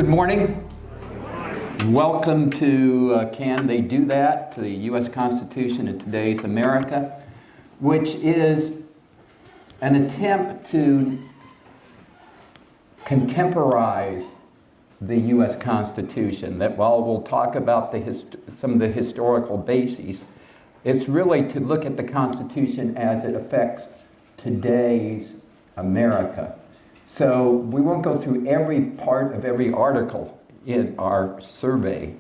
Good morning. Welcome to Can They Do That? To the U.S. Constitution in Today's America, which is an attempt to contemporize the U.S. Constitution. That while we'll talk about some of the historical bases, it's really to look at the Constitution as it affects today's America. So we won't go through every part of every article in our survey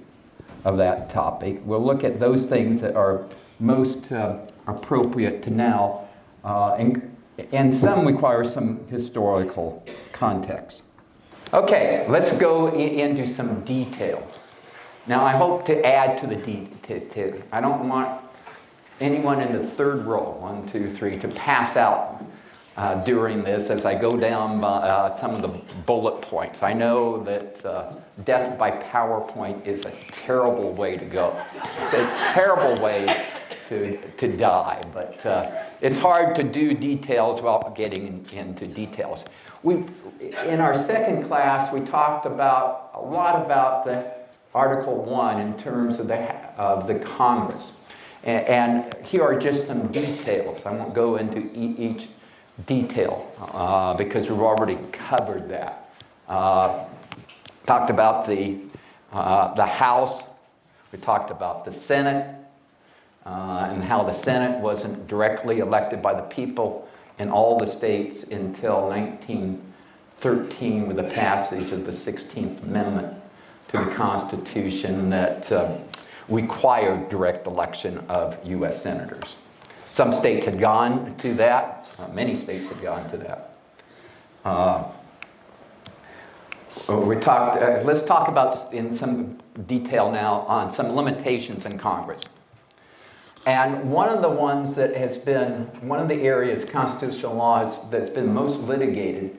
of that topic. We'll look at those things that are most appropriate to now, and some require some historical context. Okay, let's go into some detail. Now I hope to add to the detail. I don't want anyone in the third row, 1, 2, 3, to pass out during this as I go down some of the bullet points. I know that death by PowerPoint is a terrible way to go. It's a terrible way to die, but it's hard to do details without getting into details. In our second class, we talked a lot about the Article 1 in terms of the Congress. And here are just some details. I won't go into each detail because we've already covered that. Talked about the House. We talked about the Senate and how the Senate wasn't directly elected by the people in all the states until 1913 with the passage of the 16th Amendment to the Constitution that required direct election of U.S. senators. Some states had gone to that. Many states had gone to that. Let's talk about in some detail now on some limitations in Congress. And one of the ones that has been, one of the areas constitutional law that's been most litigated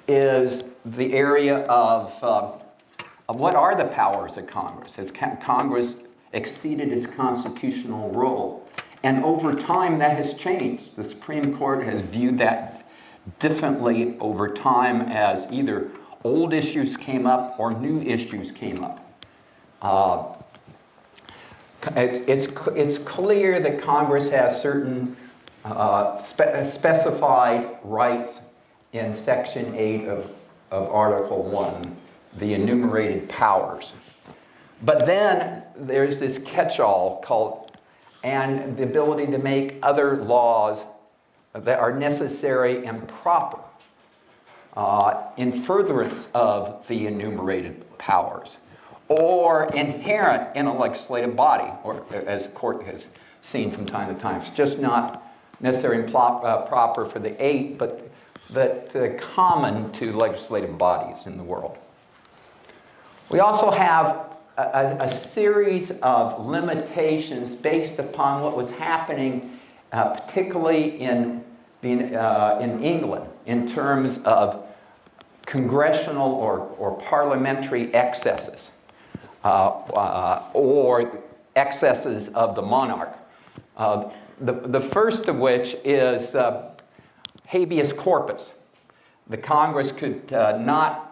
is the area of what are the powers of Congress? Has Congress exceeded its constitutional role? And over time, that has changed. The Supreme Court has viewed that differently over time as either old issues came up or new issues came up. It's clear that Congress has certain specified rights in Section 8 of Article 1, the enumerated powers. But then there's this catch-all called and the ability to make other laws that are necessary and proper in furtherance of the enumerated powers, or inherent in a legislative body, or as the court has seen from time to time. It's just not necessary and proper for the 8, but that common to legislative bodies in the world. We also have a series of limitations based upon what was happening, particularly in England, in terms of congressional or parliamentary excesses, or excesses of the monarch. The first of which is habeas corpus. The Congress could not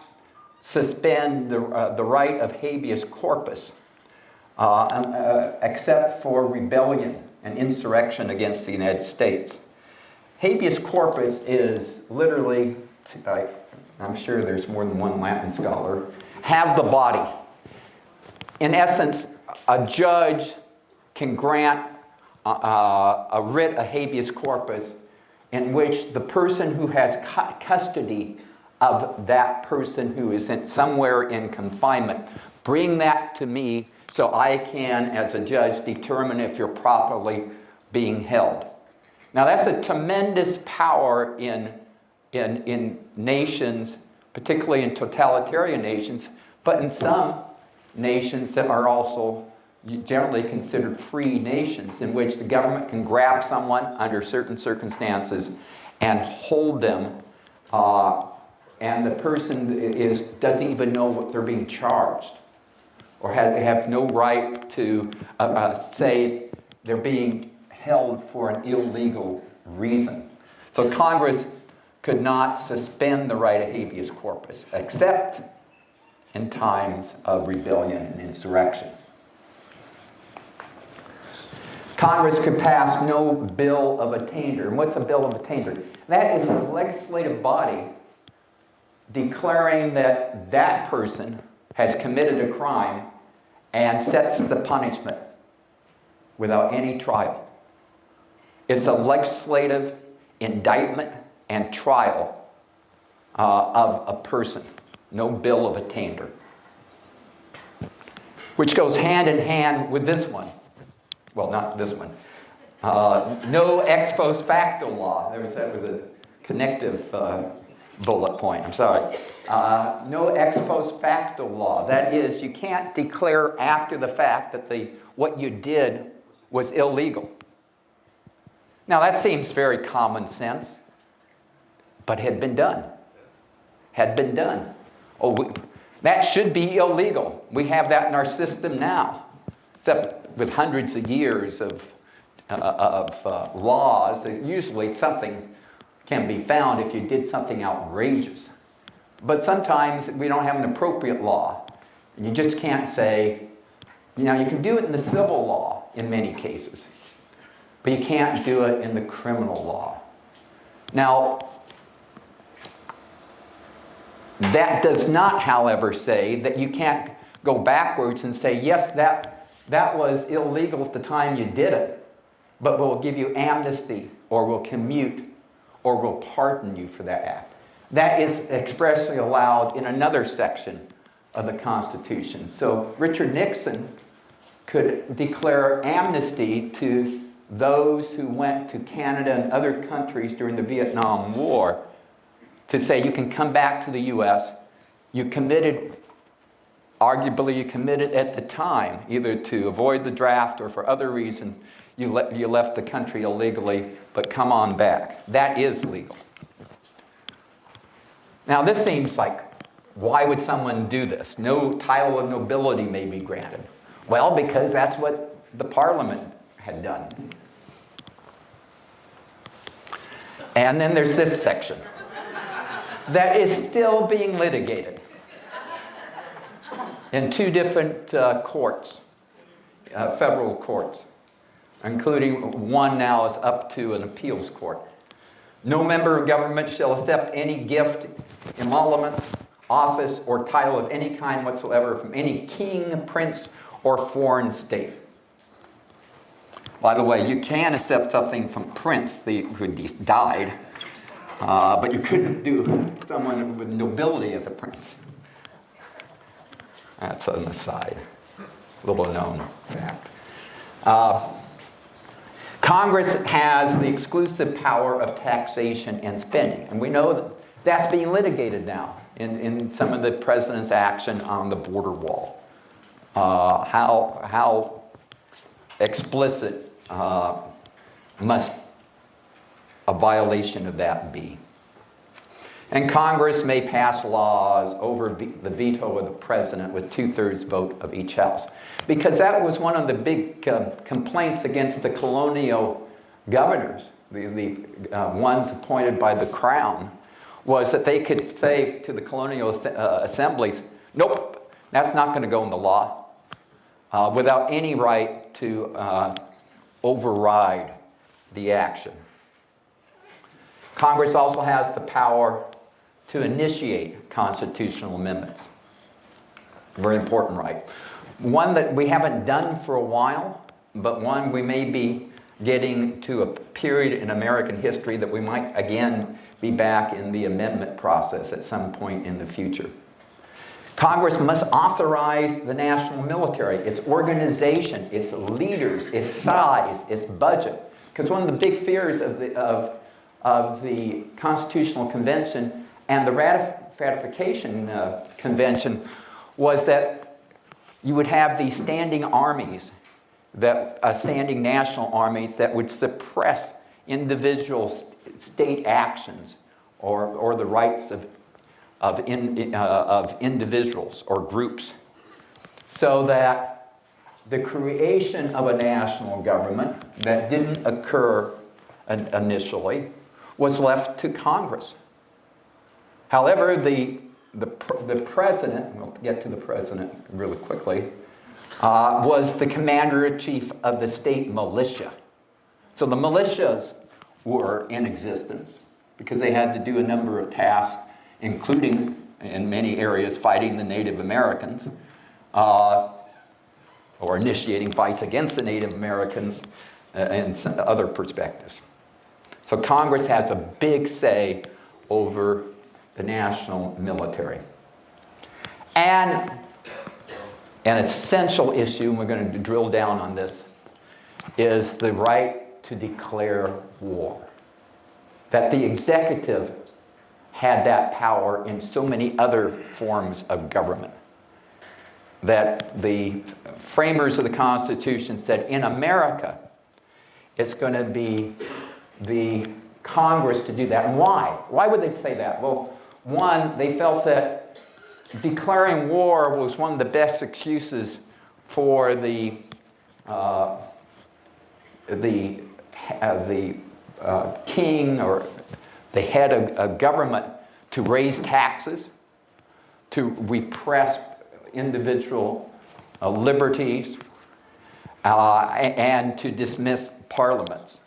suspend the right of habeas corpus except for rebellion and insurrection against the United States. Habeas corpus is literally, I'm sure there's more than one Latin scholar, have the body. In essence, a judge can grant a writ of habeas corpus in which the person who has custody of that person who is somewhere in confinement, bring that to me so I can, as a judge, determine if you're properly being held. Now that's a tremendous power in nations, particularly in totalitarian nations, but in some nations that are also generally considered free nations, in which the government can grab someone under certain circumstances and hold them, and the person doesn't even know what they're being charged, or have no right to say they're being held for an illegal reason. So Congress could not suspend the right of habeas corpus, except in times of rebellion and insurrection. Congress could pass no bill of attainder. And what's a bill of attainder? That is a legislative body declaring that that person has committed a crime and sets the punishment without any trial. It's a legislative indictment and trial of a person. No bill of attainder. Which goes hand in hand with this one. Well, not this one. No ex post facto law. That was a connective bullet point. I'm sorry. No ex post facto law. That is, you can't declare after the fact that what you did was illegal. Now, that seems very common sense, but had been done. Had been done. That should be illegal. We have that in our system now, except with hundreds of years of laws. Usually something can be found if you did something outrageous. But sometimes we don't have an appropriate law. You just can't say, you can do it in the civil law in many cases, but you can't do it in the criminal law. Now, that does not, however, say that you can't go backwards and say, yes, that was illegal at the time you did it, but we'll give you amnesty, or we'll commute, or we'll pardon you for that act. That is expressly allowed in another section of the Constitution. So Richard Nixon could declare amnesty to those who went to Canada and other countries during the Vietnam War to say you can come back to the U.S., arguably you committed at the time, either to avoid the draft or for other reason, you left the country illegally, but come on back. That is legal. Now this seems like, why would someone do this? No title of nobility may be granted. Well, because that's what the Parliament had done. And then there's this section that is still being litigated in two different courts, federal courts, including one now is up to an appeals court. No member of government shall accept any gift, emolument, office, or title of any kind whatsoever from any king, prince, or foreign state. By the way, you can accept something from prince who died, but you couldn't do someone with nobility as a prince. That's an aside, little known fact. Congress has the exclusive power of taxation and spending, and we know that that's being litigated now in some of the president's action on the border wall. How explicit must a violation of that be? And Congress may pass laws over the veto of the president with 2/3 vote of each house. Because that was one of the big complaints against the colonial governors, the ones appointed by the crown, was that they could say to the colonial assemblies, nope, that's not going to go in the law, without any right to override the action. Congress also has the power to initiate constitutional amendments. Very important right. One that we haven't done for a while, but one we may be getting to a period in American history that we might again be back in the amendment process at some point in the future. Congress must authorize the national military, its organization, its leaders, its size, its budget. Because one of the big fears of the Constitutional Convention and the ratification convention was that you would have these standing armies, standing national armies that would suppress individual state actions or the rights of individuals or groups, so that the creation of a national government that didn't occur initially was left to Congress. However, the the president, we'll get to the president really quickly, was the commander-in-chief of the state militia. So the militias were in existence because they had to do a number of tasks, including, in many areas, fighting the Native Americans, or initiating fights against the Native Americans, and some other perspectives. So Congress has a big say over the national military. And an essential issue, and we're going to drill down on this, is the right to declare war. That the executive had that power in so many other forms of government. That the framers of the Constitution said, in America, it's going to be the Congress to do that. And why? Why would they say that? Well, one, they felt that declaring war was one of the best excuses for the king or the head of government to raise taxes, to repress individual liberties, and to dismiss parliaments.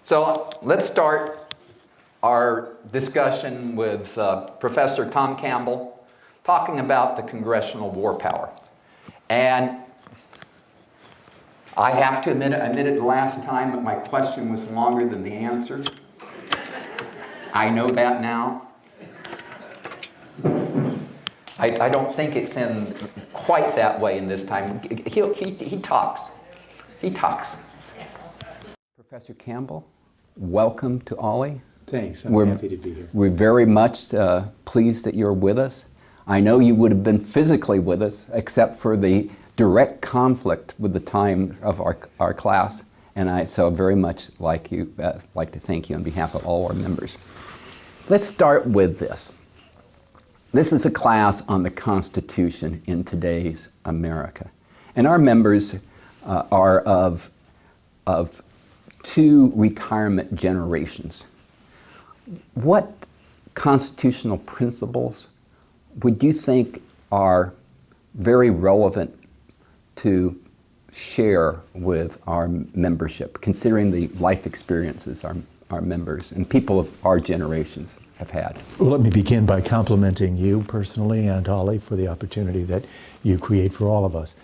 So let's start our discussion with Professor Tom Campbell talking about the congressional war power. And I have to admit, I admitted the last time that my question was longer than the answer. I know that now. I don't think it's in quite that way in this time. He talks. He talks. Professor Campbell, welcome to OLLI. Thanks, I'm happy to be here. We're very much pleased that you're with us. I know you would have been physically with us, except for the direct conflict with the time of our class, and I so very much like to thank you on behalf of all our members. Let's start with this. This is a class on the Constitution in today's America, and our members are of two retirement generations. What constitutional principles would you think are very relevant to share with our membership, considering the life experiences our members and people of our generations have had? Well, let me begin by complimenting you personally and OLLI for the opportunity that you create for all of us.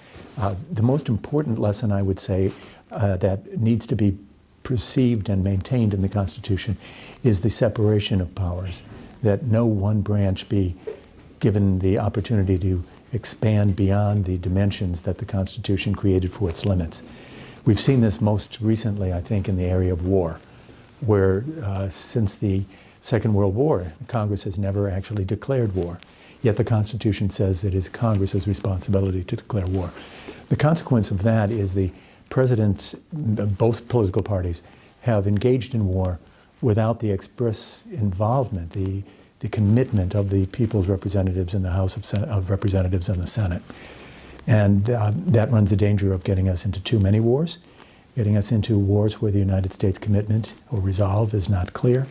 The most important lesson, I would say, that needs to be perceived and maintained in the Constitution is the separation of powers, that no one branch be given the opportunity to expand beyond the dimensions that the Constitution created for its limits. We've seen this most recently, I think, in the area of war, where since the Second World War, Congress has never actually declared war. Yet the Constitution says it is Congress's responsibility to declare war. The consequence of that is the presidents, both political parties, have engaged in war without the express involvement, the commitment of the people's representatives in the House of Representatives and the Senate. And that runs the danger of getting us into too many wars, getting us into wars where the United States commitment or resolve is not clear,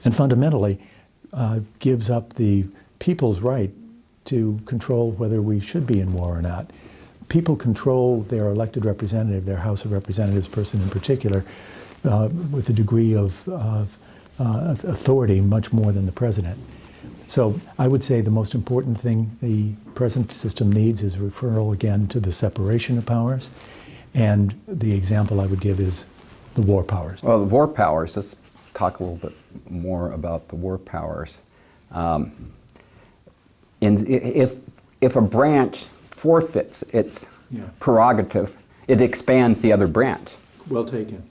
and fundamentally gives up the people's right to control whether we should be in war or not. People control their elected representative, their House of Representatives person in particular, with a degree of authority much more than the president. So I would say the most important thing the present system needs is referral again to the separation of powers, and the example I would give is the war powers. Well, the war powers, let's talk a little bit more about the war powers. If a branch forfeits its prerogative, it expands the other branch. Well taken.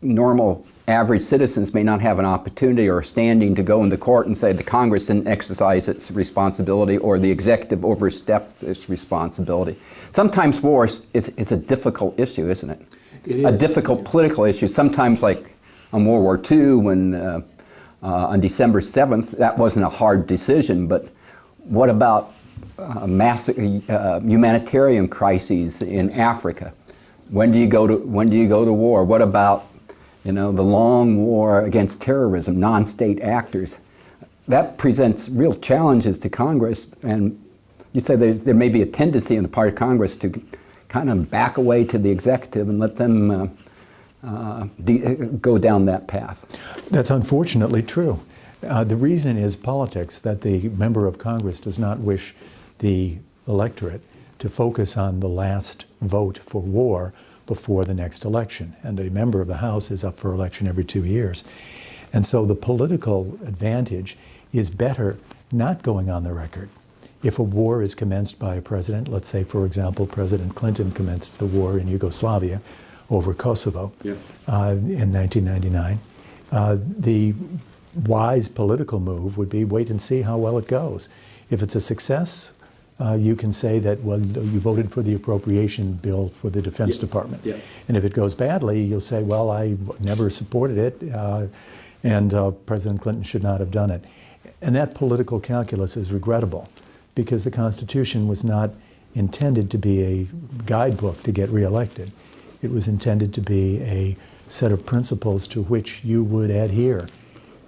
Normal average citizens may not have an opportunity or standing to go into court and say the Congress didn't exercise its responsibility or the executive overstepped its responsibility. Sometimes war is a difficult issue, isn't it? It is. A difficult political issue. Sometimes, like on World War II, when on December 7th, that wasn't a hard decision, but what about humanitarian crises in Africa? When do you go to war? What about you know, the long war against terrorism, non-state actors. That presents real challenges to Congress, and you say there may be a tendency in the part of Congress to kind of back away to the executive and let them go down that path. That's unfortunately true. The reason is politics, that the member of Congress does not wish the electorate to focus on the last vote for war before the next election. And a member of the House is up for election every 2 years. And so the political advantage is better not going on the record. If a war is commenced by a president, let's say, for example, President Clinton commenced the war in Yugoslavia over Kosovo in 1999, the wise political move would be wait and see how well it goes. If it's a success, you can say that, well, you voted for the appropriation bill for the Defense Department. And if it goes badly, you'll say, well, I never supported it, and President Clinton should not have done it. And that political calculus is regrettable, because the Constitution was not intended to be a guidebook to get reelected. It was intended to be a set of principles to which you would adhere.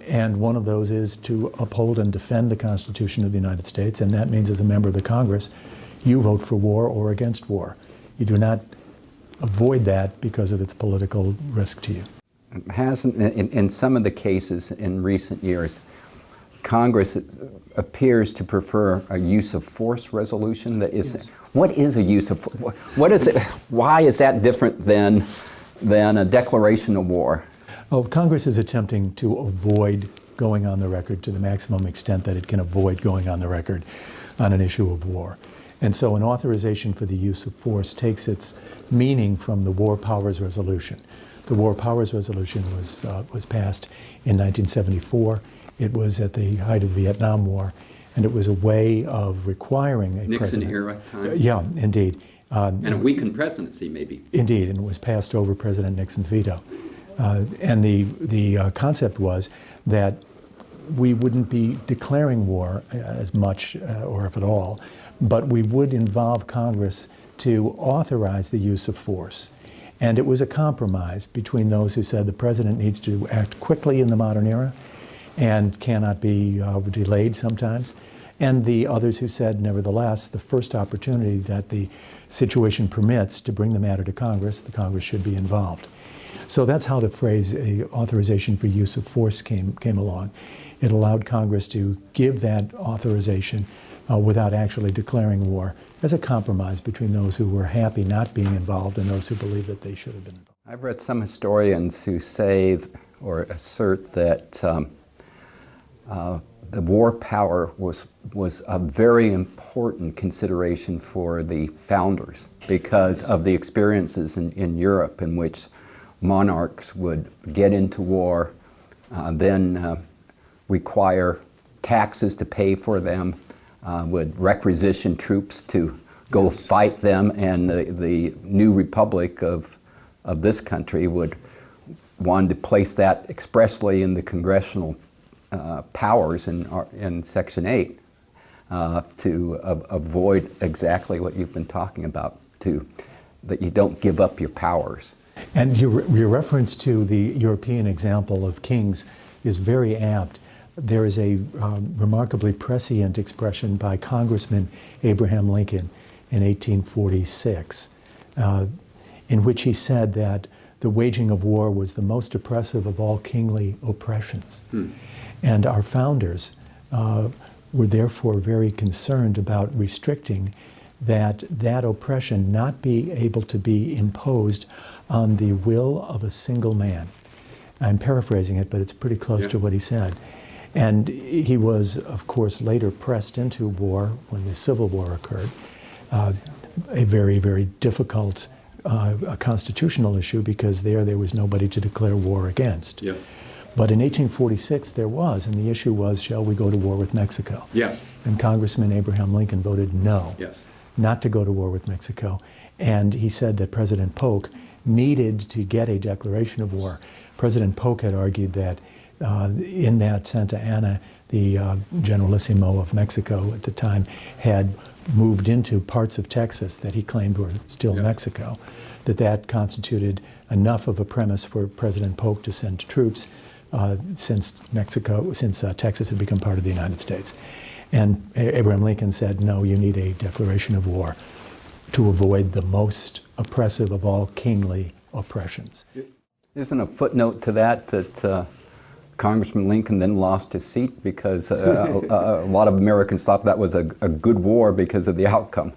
And one of those is to uphold and defend the Constitution of the United States, and that means as a member of the Congress, you vote for war or against war. You do not avoid that because of its political risk to you. Hasn't, in some of the cases in recent years, Congress appears to prefer a use of force resolution. That is, yes. What is a use of force? What is it? Why is that different than a declaration of war? Well, Congress is attempting to avoid going on the record to the maximum extent that it can avoid going on the record on an issue of war. And so an authorization for the use of force takes its meaning from the War Powers Resolution. The War Powers Resolution was passed in 1974. It was at the height of the Vietnam War, and it was a way of requiring a president. Nixon-era time? Yeah, indeed. And a weakened presidency, maybe. Indeed, and it was passed over President Nixon's veto. And the concept was that we wouldn't be declaring war as much, or if at all, but we would involve Congress to authorize the use of force. And it was a compromise between those who said the president needs to act quickly in the modern era and cannot be delayed sometimes, and the others who said, nevertheless, the first opportunity that the situation permits to bring the matter to Congress, the Congress should be involved. So that's how the phrase authorization for use of force came along. It allowed Congress to give that authorization without actually declaring war, as a compromise between those who were happy not being involved and those who believed that they should have been involved. I've read some historians who say or assert that the war power was a very important consideration for the founders because of the experiences in Europe in which monarchs would get into war, then require taxes to pay for them, would requisition troops to go fight them, and the new republic of this country would want to place that expressly in the congressional powers in Section 8 to avoid exactly what you've been talking about, that you don't give up your powers. And your reference to the European example of kings is very apt. There is a remarkably prescient expression by Congressman Abraham Lincoln in 1846, in which he said that the waging of war was the most oppressive of all kingly oppressions. And our founders were therefore very concerned about restricting that oppression not be able to be imposed on the will of a single man. I'm paraphrasing it, but it's pretty close to what he said. And he was, of course, later pressed into war when the Civil War occurred, a very, very difficult constitutional issue because there was nobody to declare war against. Yes. But in 1846 there was, and the issue was, shall we go to war with Mexico? Yes. And Congressman Abraham Lincoln voted no. Yes. Not to go to war with Mexico. And he said that President Polk needed to get a declaration of war. President Polk had argued that in that Santa Anna, the Generalissimo of Mexico at the time had moved into parts of Texas that he claimed were still Mexico, that constituted enough of a premise for President Polk to send troops since Texas had become part of the United States. And Abraham Lincoln said, no, you need a declaration of war to avoid the most oppressive of all kingly oppressions. Isn't a footnote to that Congressman Lincoln then lost his seat because a lot of Americans thought that was a good war because of the outcome?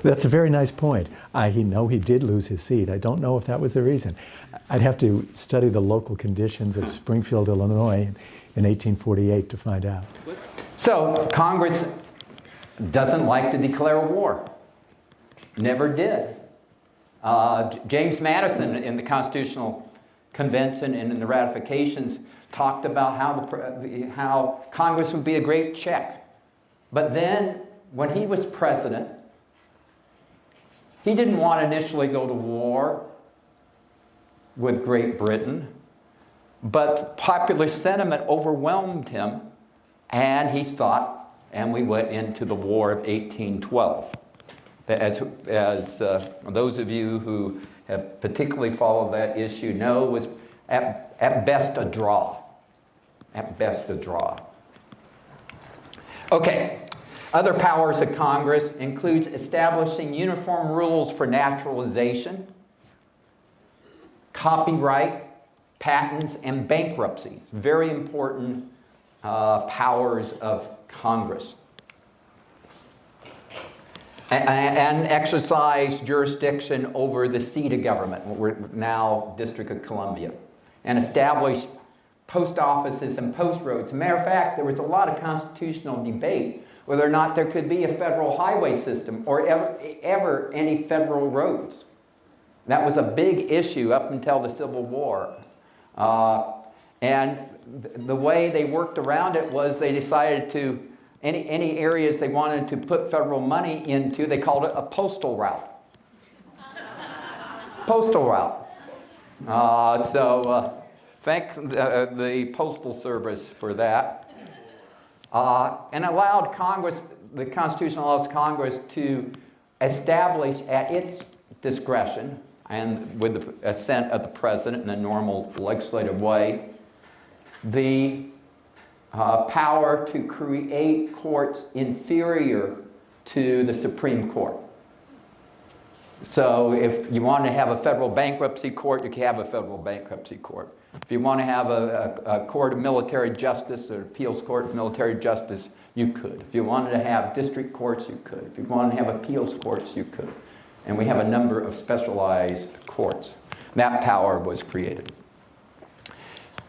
That's a very nice point. He did lose his seat. I don't know if that was the reason. I'd have to study the local conditions of Springfield, Illinois in 1848 to find out. So Congress doesn't like to declare a war. Never did. James Madison in the Constitutional Convention and in the ratifications talked about how Congress would be a great check. But then when he was president, he didn't want to initially go to war with Great Britain, but popular sentiment overwhelmed him, and he thought, and we went into the War of 1812. As those of you who have particularly followed that issue know, was at best a draw. At best a draw. Okay, other powers of Congress includes establishing uniform rules for naturalization, copyright, patents, and bankruptcies. Very important powers of Congress. And exercise jurisdiction over the seat of government, what we're now District of Columbia, and establish post offices and post roads. Matter of fact, there was a lot of constitutional debate whether or not there could be a federal highway system or ever any federal roads. That was a big issue up until the Civil War. And the way they worked around it was they decided to, any areas they wanted to put federal money into, they called it a postal route. Postal route. Thank the Postal Service for that. And allowed Congress, the Constitution allows Congress to establish at its discretion and with the assent of the President in a normal legislative way, the power to create courts inferior to the Supreme Court. So if you want to have a federal bankruptcy court, you can have a federal bankruptcy court. If you want to have a court of military justice or appeals court of military justice, you could. If you wanted to have district courts, you could. If you wanted to have appeals courts, you could. And we have a number of specialized courts. That power was created.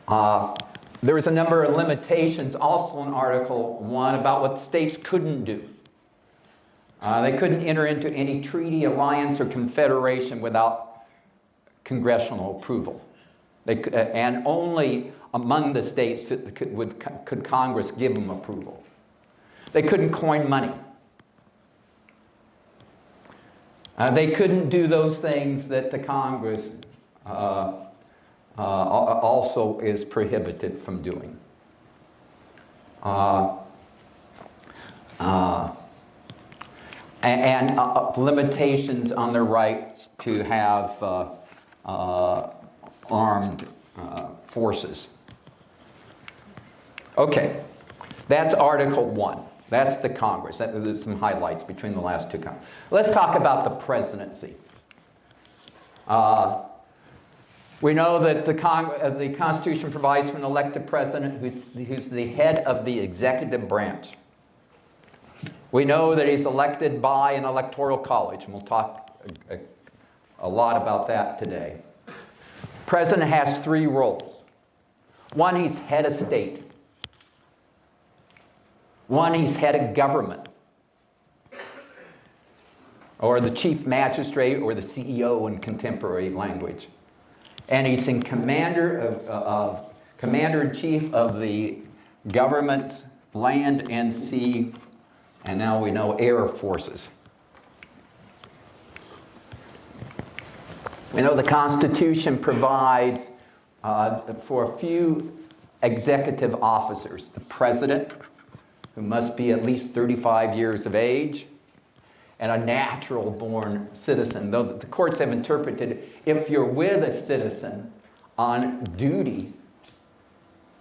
There was a number of limitations also in Article 1 about what the states couldn't do. They couldn't enter into any treaty, alliance, or confederation without congressional approval. And only among the states could Congress give them approval. They couldn't coin money. They couldn't do those things that the Congress also is prohibited from doing. And limitations on their right to have armed forces. Okay, that's Article 1. That's the Congress. There's some highlights between the last two Congress. Let's talk about the presidency. We know that the Constitution provides for an elected president who's the head of the executive branch. We know that he's elected by an electoral college, and we'll talk a lot about that today. President has three roles. One, he's head of state. One, he's head of government, or the chief magistrate, or the CEO in contemporary language. And he's in commander-in-chief of the government's land and sea, and now we know air forces. We know the Constitution provides for a few executive officers. The president, who must be at least 35 years of age, and a natural-born citizen. Though the courts have interpreted, if you're with a citizen on duty,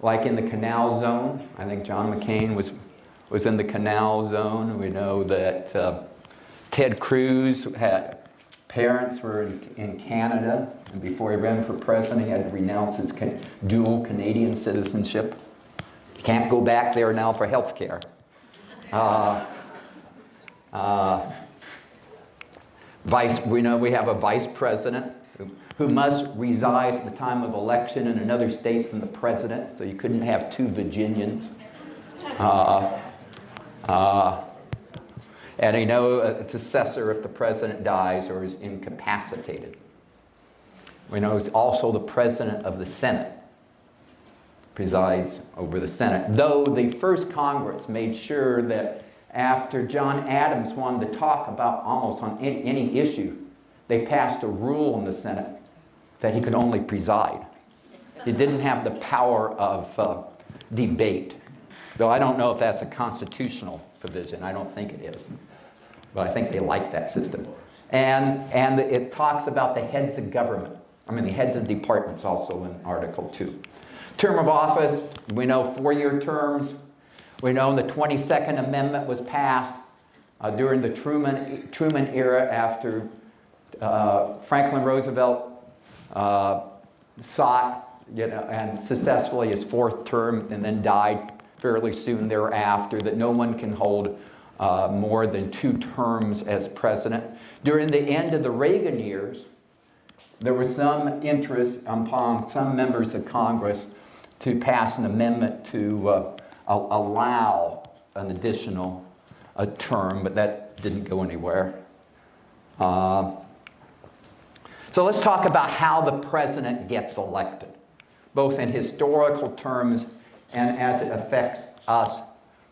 like in the Canal Zone, I think John McCain was in the Canal Zone. We know that Ted Cruz parents were in Canada, and before he ran for president, he had to renounce his dual Canadian citizenship. You can't go back there now for health care. We know we have a vice president who must reside at the time of election in another state than the president, so you couldn't have two Virginians. And a successor if the president dies or is incapacitated. We know he's also the president of the Senate, presides over the Senate. Though the first Congress made sure that after John Adams wanted to talk about almost on any issue, they passed a rule in the Senate that he could only preside. He didn't have the power of debate. Though I don't know if that's a constitutional provision. I don't think it is. But I think they like that system. And it talks about the heads of government. The heads of departments also in Article 2. Term of office, we know 4-year terms. We know the 22nd Amendment was passed during the Truman era after Franklin Roosevelt sought and successfully his 4th term and then died fairly soon thereafter, that no one can hold more than 2 terms as president. During the end of the Reagan years, there was some interest among some members of Congress to pass an amendment to allow an additional term, but that didn't go anywhere. So let's talk about how the president gets elected, both in historical terms and as it affects us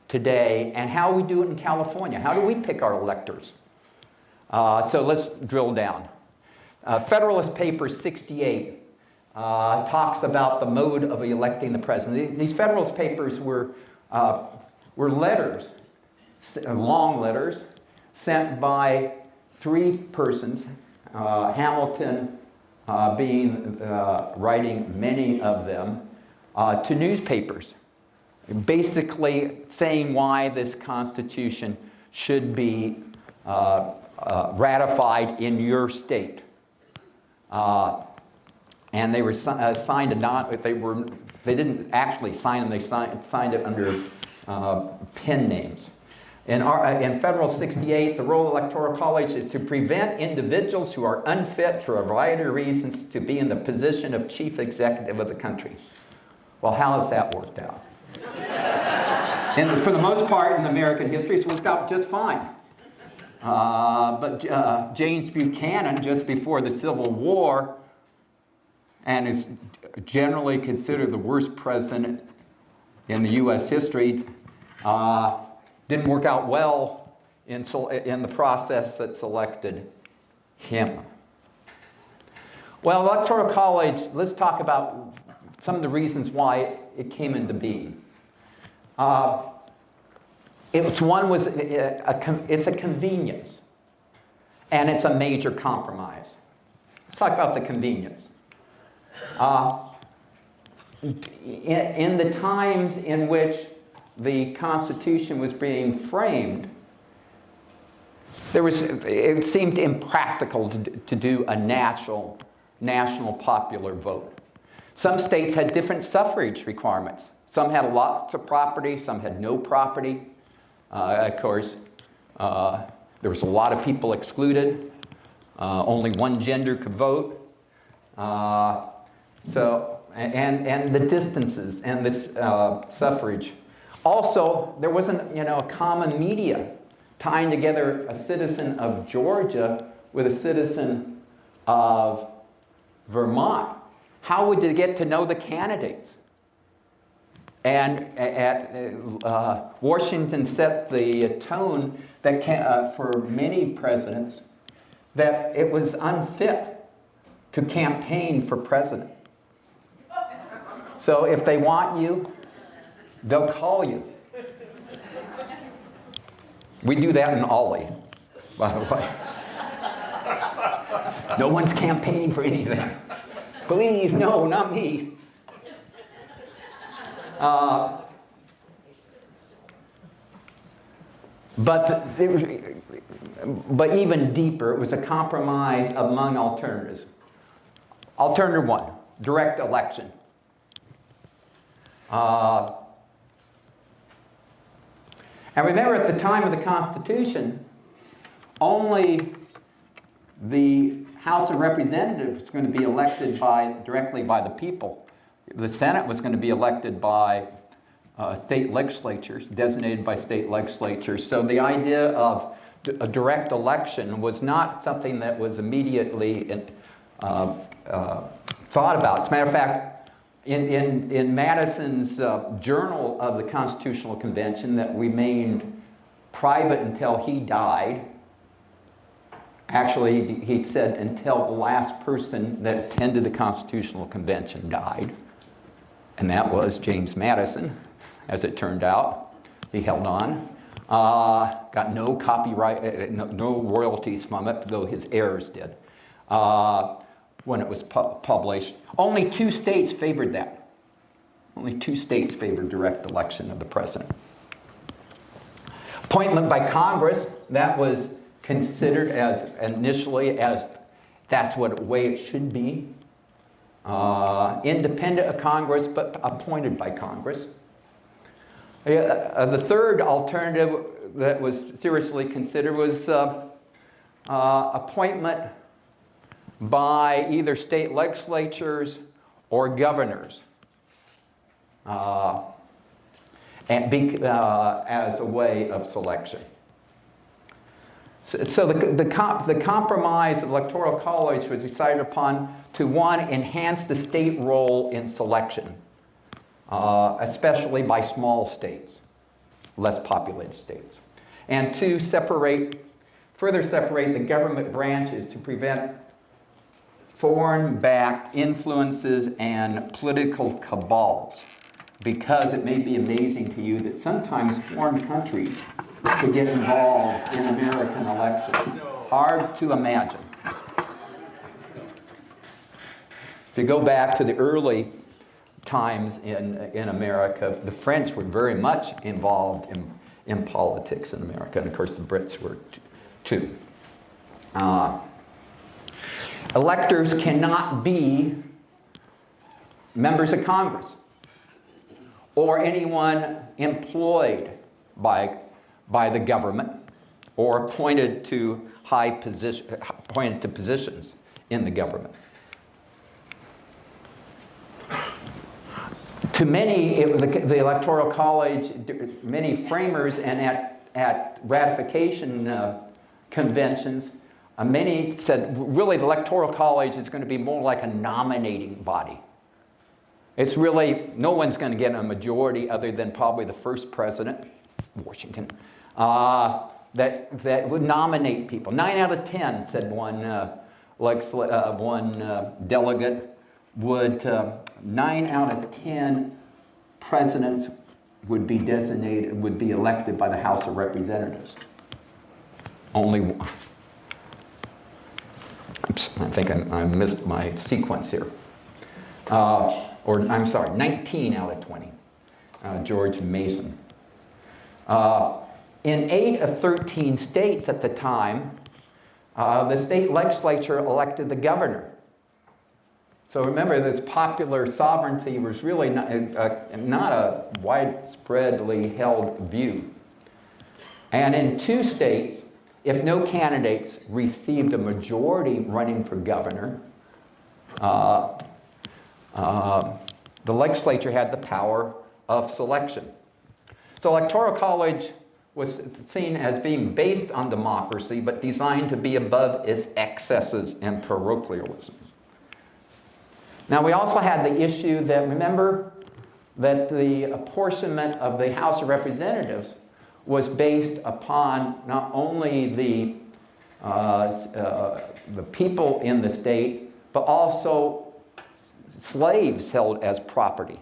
today, and how we do it in California. How do we pick our electors? So let's drill down. Federalist Paper 68 talks about the mode of electing the president. These Federalist Papers were letters, long letters, sent by 3 persons, Hamilton writing many of them, to newspapers, basically saying why this Constitution should be ratified in your state. And they were signed they didn't actually sign them, they signed it under pen names. In Federal 68, the role of the Electoral College is to prevent individuals who are unfit for a variety of reasons to be in the position of chief executive of the country. Well, how has that worked out? And for the most part in American history, it's worked out just fine. But James Buchanan, just before the Civil War, and is generally considered the worst president in the U.S. history, didn't work out well in the process that selected him. Well, Electoral College, let's talk about some of the reasons why it came into being. It's a convenience, and it's a major compromise. Let's talk about the convenience. In the times in which the Constitution was being framed, it seemed impractical to do a national popular vote. Some states had different suffrage requirements. Some had lots of property, some had no property. Of course, there was a lot of people excluded. Only one gender could vote. And the distances and this suffrage. Also, there wasn't a common media tying together a citizen of Georgia with a citizen of Vermont. How would you get to know the candidates? And Washington set the tone that for many presidents that it was unfit to campaign for president. So if they want you, they'll call you. We do that in OLLI. by the way. No one's campaigning for anything. Please, no, not me. But even deeper, it was a compromise among alternatives. Alternative one, direct election. And remember, at the time of the Constitution, only the House of Representatives was going to be elected directly by the people. The Senate was going to be elected by state legislatures, designated by state legislatures. So the idea of a direct election was not something that was immediately thought about. As a matter of fact, in Madison's Journal of the Constitutional Convention that remained private until he died, actually he said until the last person that attended the Constitutional Convention died, and that was James Madison, as it turned out. He held on. Got no copyright, no royalties from it, though his heirs did. When it was published. Only 2 states favored that. Only 2 states favored direct election of the president. Appointment by Congress, that was considered as initially as that's what way it should be. Independent of Congress, but appointed by Congress. The third alternative that was seriously considered was appointment by either state legislatures or governors as a way of selection. So the compromise of Electoral College was decided upon to, one, enhance the state role in selection, especially by small states, less populated states, and two, further separate the government branches to prevent foreign-backed influences and political cabals, because it may be amazing to you that sometimes foreign countries could get involved in American elections. Hard to imagine. If you go back to the early times in America, the French were very much involved in politics in America, and of course the Brits were too. Electors cannot be members of Congress or anyone employed by the government or appointed to positions in the government. To many, the Electoral College, many framers and at ratification conventions, many said, really, the Electoral College is going to be more like a nominating body. It's really, no one's going to get a majority other than probably the first president, Washington, that would nominate people. 9 out of 10, said one delegate, would 9 out of 10 presidents would be elected by the House of Representatives. Only one. Oops, I think I missed my sequence here. 19 out of 20. George Mason. In 8 of 13 states at the time, the state legislature elected the governor. So remember, this popular sovereignty was really not a widespreadly held view. And in 2 states, if no candidates received a majority running for governor, the legislature had the power of selection. So Electoral College was seen as being based on democracy, but designed to be above its excesses and parochialism. Now, we also had the issue that, remember, that the apportionment of the House of Representatives was based upon not only the people in the state, but also slaves held as property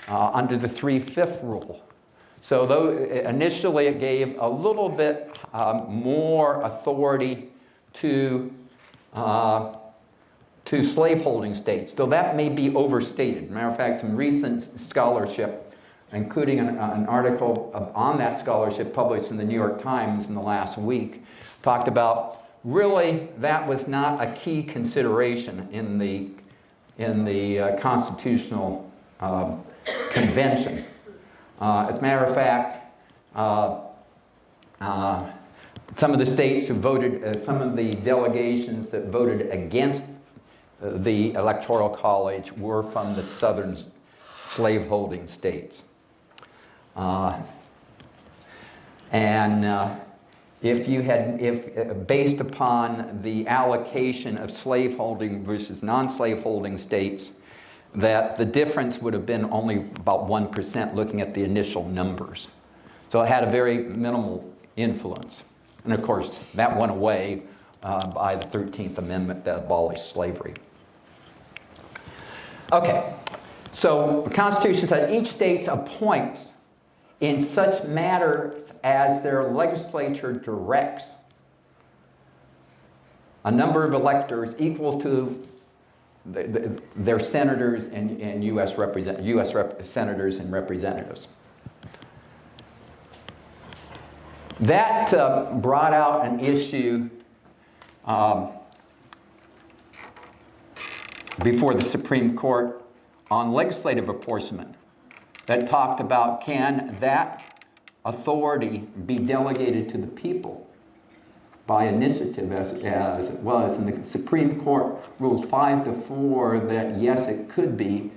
under the 3/5 rule. So though initially it gave a little bit more authority to slaveholding states, though that may be overstated. Matter of fact, some recent scholarship, including an article on that scholarship published in the New York Times in the last week, talked about really that was not a key consideration in the Constitutional Convention. As a matter of fact, some of the states who voted, some of the delegations that voted against the Electoral College were from the southern slaveholding states. If based upon the allocation of slaveholding versus non-slaveholding states, that the difference would have been only about 1% looking at the initial numbers. So it had a very minimal influence. And of course, that went away by the 13th Amendment that abolished slavery. Okay, so the Constitution said each state appoints in such matters as their legislature directs a number of electors equal to their senators and U.S. senators and representatives. That brought out an issue before the Supreme Court on legislative apportionment that talked about, can that authority be delegated to the people by initiative as it was? And the Supreme Court ruled 5-4 that yes, it could be,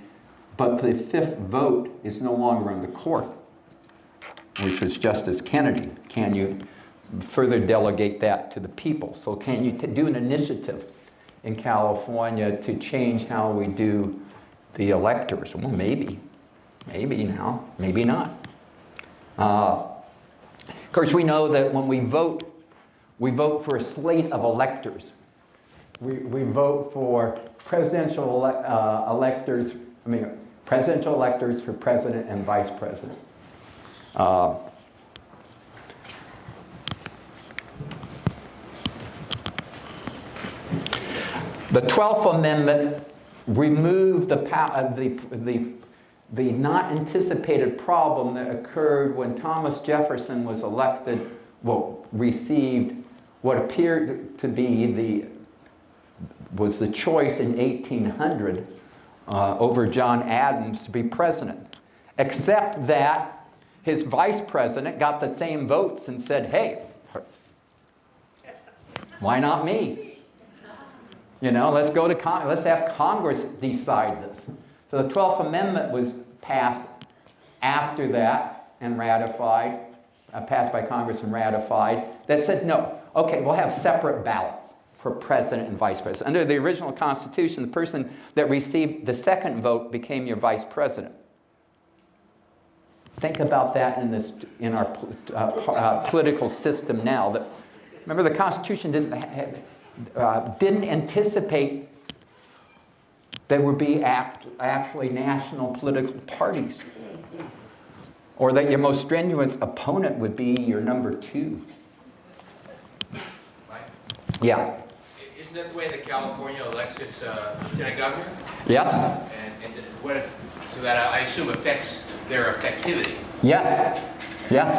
but the fifth vote is no longer in the court, which was Justice Kennedy. Can you further delegate that to the people? So can you do an initiative in California to change how we do the electors? Well, maybe now, maybe not. Of course, we know that when we vote for a slate of electors. We vote for presidential electors for president and vice president. The 12th Amendment removed the not anticipated problem that occurred when Thomas Jefferson was elected, received what appeared to be was the choice in 1800 over John Adams to be president. Except that his vice president got the same votes and said, hey, why not me? Let's have Congress decide this. So the 12th Amendment was passed after that and ratified, passed by Congress and ratified, that said, no, okay, we'll have separate ballots for president and vice president. Under the original Constitution, the person that received the second vote became your vice president. Think about that in our political system now. Remember, the Constitution didn't anticipate there would be actually national political parties, or that your most strenuous opponent would be your number two. Right? Yeah. Isn't that the way that California elects its lieutenant governor? Yes. And so that I assume affects their effectivity. Yes. Yes.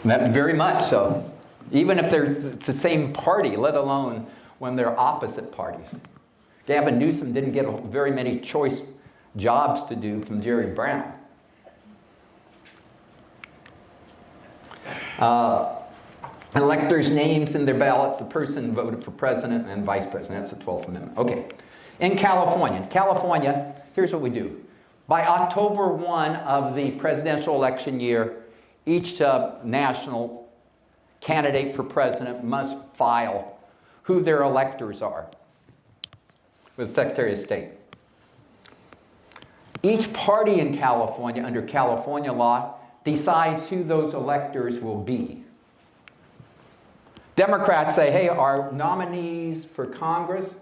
That very much so. Even if they're the same party, let alone when they're opposite parties. Gavin Newsom didn't get very many choice jobs to do from Jerry Brown. Electors' names in their ballots, the person voted for president and vice president. That's the 12th Amendment. Okay. In California, here's what we do. By October 1 of the presidential election year, each national candidate for president must file who their electors are with the Secretary of State. Each party in California, under California law, decides who those electors will be. Democrats say, hey, our nominees for Congress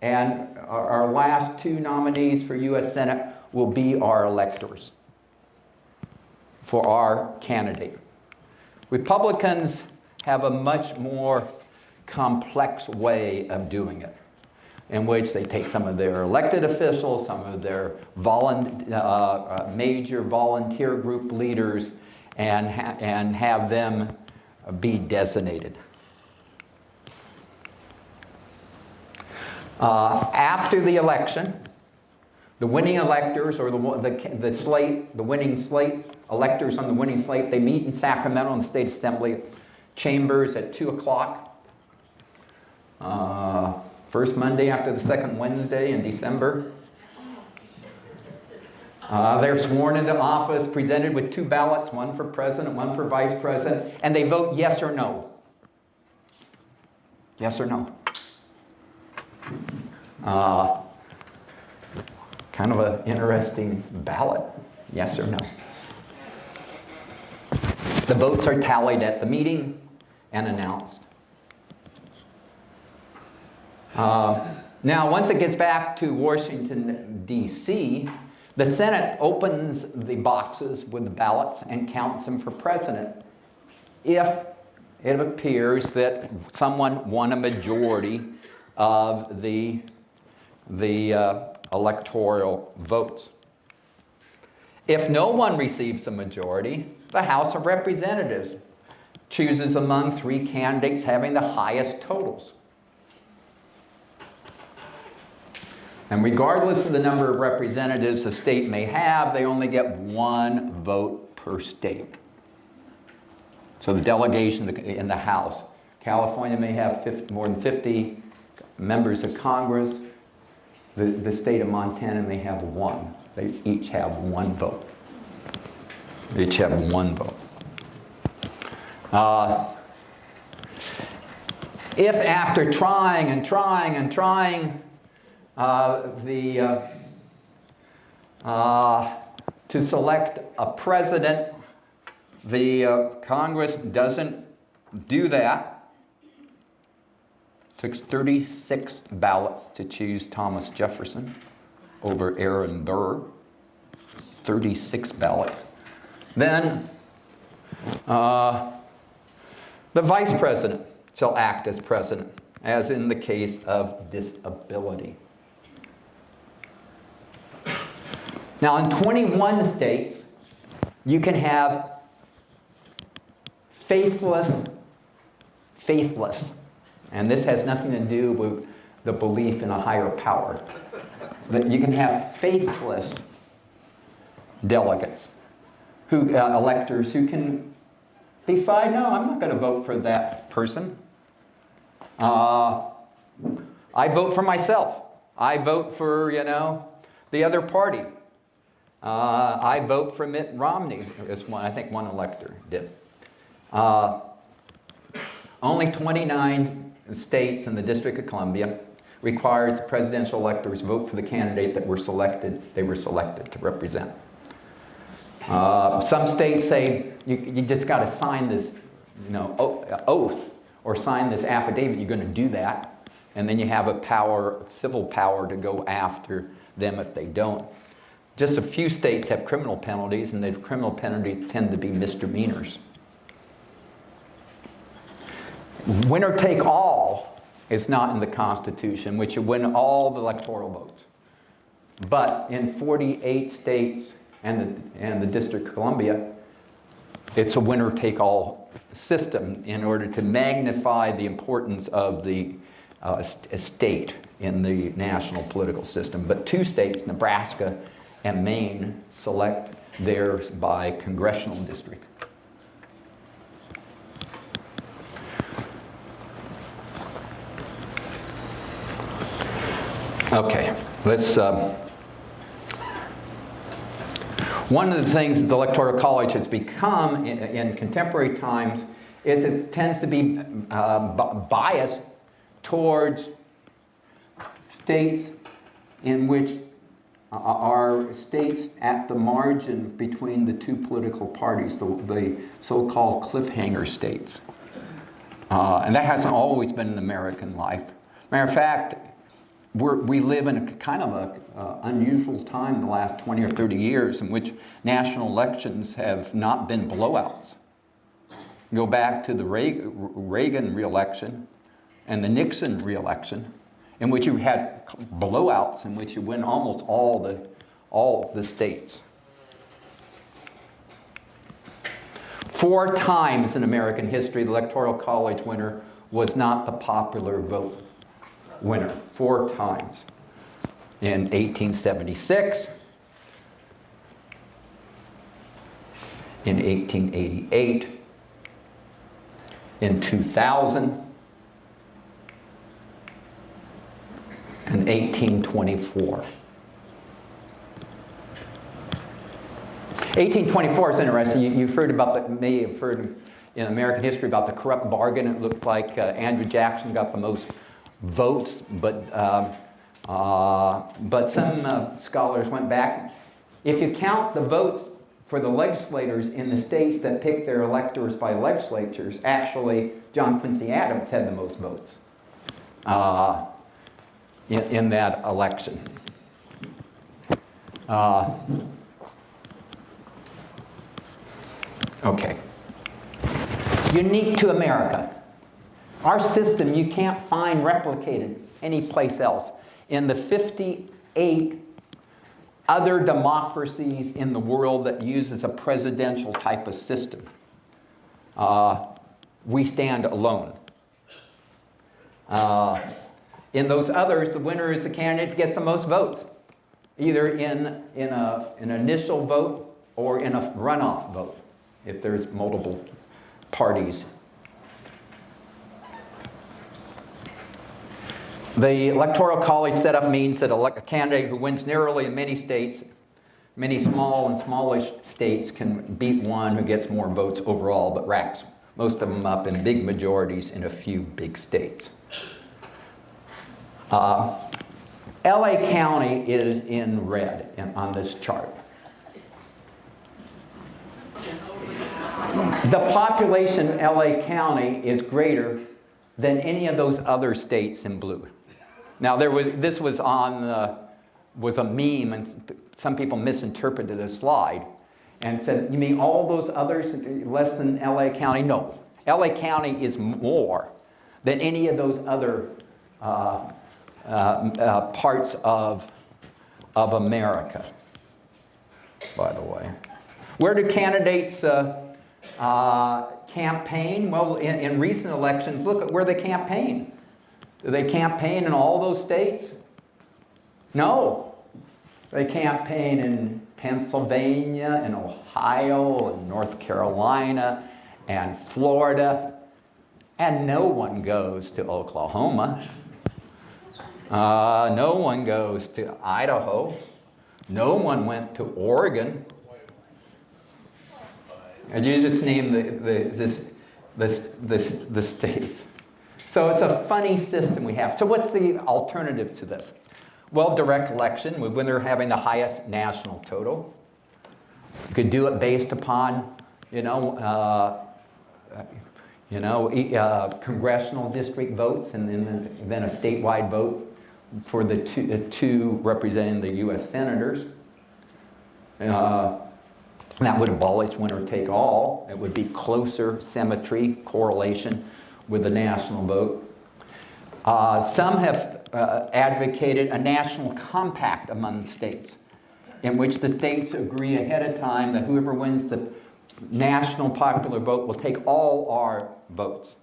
and our last two nominees for U.S. Senate will be our electors. for our candidate. Republicans have a much more complex way of doing it, in which they take some of their elected officials, some of their major volunteer group leaders, and have them be designated. After the election, the winning electors, or the winning slate, electors on the winning slate, they meet in Sacramento in the State Assembly chambers at 2 o'clock. First Monday after the second Wednesday in December. They're sworn into office, presented with 2 ballots, one for president, one for vice president, and they vote yes or no. Yes or no. Kind of an interesting ballot, yes or no. The votes are tallied at the meeting and announced. Now, once it gets back to Washington, D.C., the Senate opens the boxes with the ballots and counts them for president if it appears that someone won a majority of the electoral votes. If no one receives a majority, the House of Representatives chooses among 3 candidates having the highest totals. And regardless of the number of representatives a state may have, they only get 1 vote per state. So the delegation in the House, California may have more than 50 members of Congress. The state of Montana may have 1. They each have 1 vote. They each have 1 vote. If after trying and trying and trying, to select a president, the Congress doesn't do that. Took 36 ballots to choose Thomas Jefferson over Aaron Burr. 36 ballots. Then the vice president shall act as president, as in the case of disability. Now, in 21 states, you can have faithless, and this has nothing to do with the belief in a higher power. But you can have faithless delegates, electors who can decide, no, I'm not going to vote for that person. I vote for myself. I vote for, the other party. I vote for Mitt Romney, I think one elector did. Only 29 states and the District of Columbia requires presidential electors vote for the candidate that they were selected to represent. Some states say you just got to sign this oath or sign this affidavit, you're going to do that, and then you have a civil power to go after them if they don't. Just a few states have criminal penalties, and those criminal penalties tend to be misdemeanors. Winner take all is not in the Constitution, which you win all the electoral votes. But in 48 states and the District of Columbia, it's a winner take all system in order to magnify the importance of the state in the national political system. But 2 states, Nebraska and Maine, select theirs by congressional district. Okay, let's. One of the things that the Electoral College has become in contemporary times is it tends to be biased towards states in which are states at the margin between the 2 political parties, the so-called cliffhanger states. And that hasn't always been in American life. Matter of fact, we live in a kind of a unusual time in the last 20 or 30 years in which national elections have not been blowouts. Go back to the Reagan re-election and the Nixon re-election, in which you had blowouts in which you win almost all of the states. 4 times in American history, the Electoral College winner was not the popular vote winner. 4 times. In 1876, in 1888, in 2000, and 1824. 1824 is interesting. You've heard about may have heard in American history about the corrupt bargain. It looked like Andrew Jackson got the most votes, but some scholars went back. If you count the votes for the legislators in the states that pick their electors by legislatures, actually John Quincy Adams had the most votes in that election. Okay. Unique to America. Our system you can't find replicated anyplace else. In the 58 other democracies in the world that uses a presidential type of system, we stand alone. In those others, the winner is the candidate that gets the most votes, either in an initial vote or in a runoff vote, if there's multiple parties. The Electoral College setup means that a candidate who wins narrowly in many states, many small and smallish states, can beat one who gets more votes overall, but racks most of them up in big majorities in a few big states. LA County is in red on this chart. The population in LA County is greater than any of those other states in blue. Now this was a meme, and some people misinterpreted the slide and said, you mean all those others less than LA County? No, LA County is more than any of those other parts of America, by the way. Where do candidates campaign? Well, in recent elections, look at where they campaign. Do they campaign in all those states? No. They campaign in Pennsylvania, and Ohio, and North Carolina, and Florida, and no one goes to Oklahoma. No one goes to Idaho. No one went to Oregon. And you just name the states. So it's a funny system we have. So what's the alternative to this? Well, direct election, when they're having the highest national total. You could do it based upon, congressional district votes, and then a statewide vote for the two representing the U.S. senators. That would abolish winner take all. It would be closer symmetry, correlation with the national vote. Some have advocated a national compact among states, in which the states agree ahead of time that whoever wins the national popular vote will take all our votes.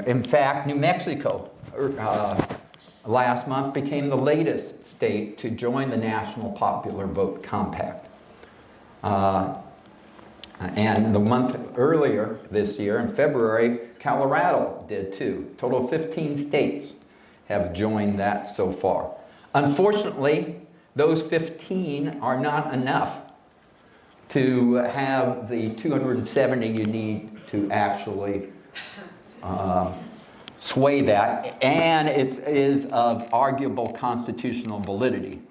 In fact, New Mexico last month became the latest state to join the national popular vote compact. And the month earlier this year, in February, Colorado did too. A total of 15 states have joined that so far. Unfortunately, those 15 are not enough to have the 270 you need to actually sway that, and it is of arguable constitutional validity.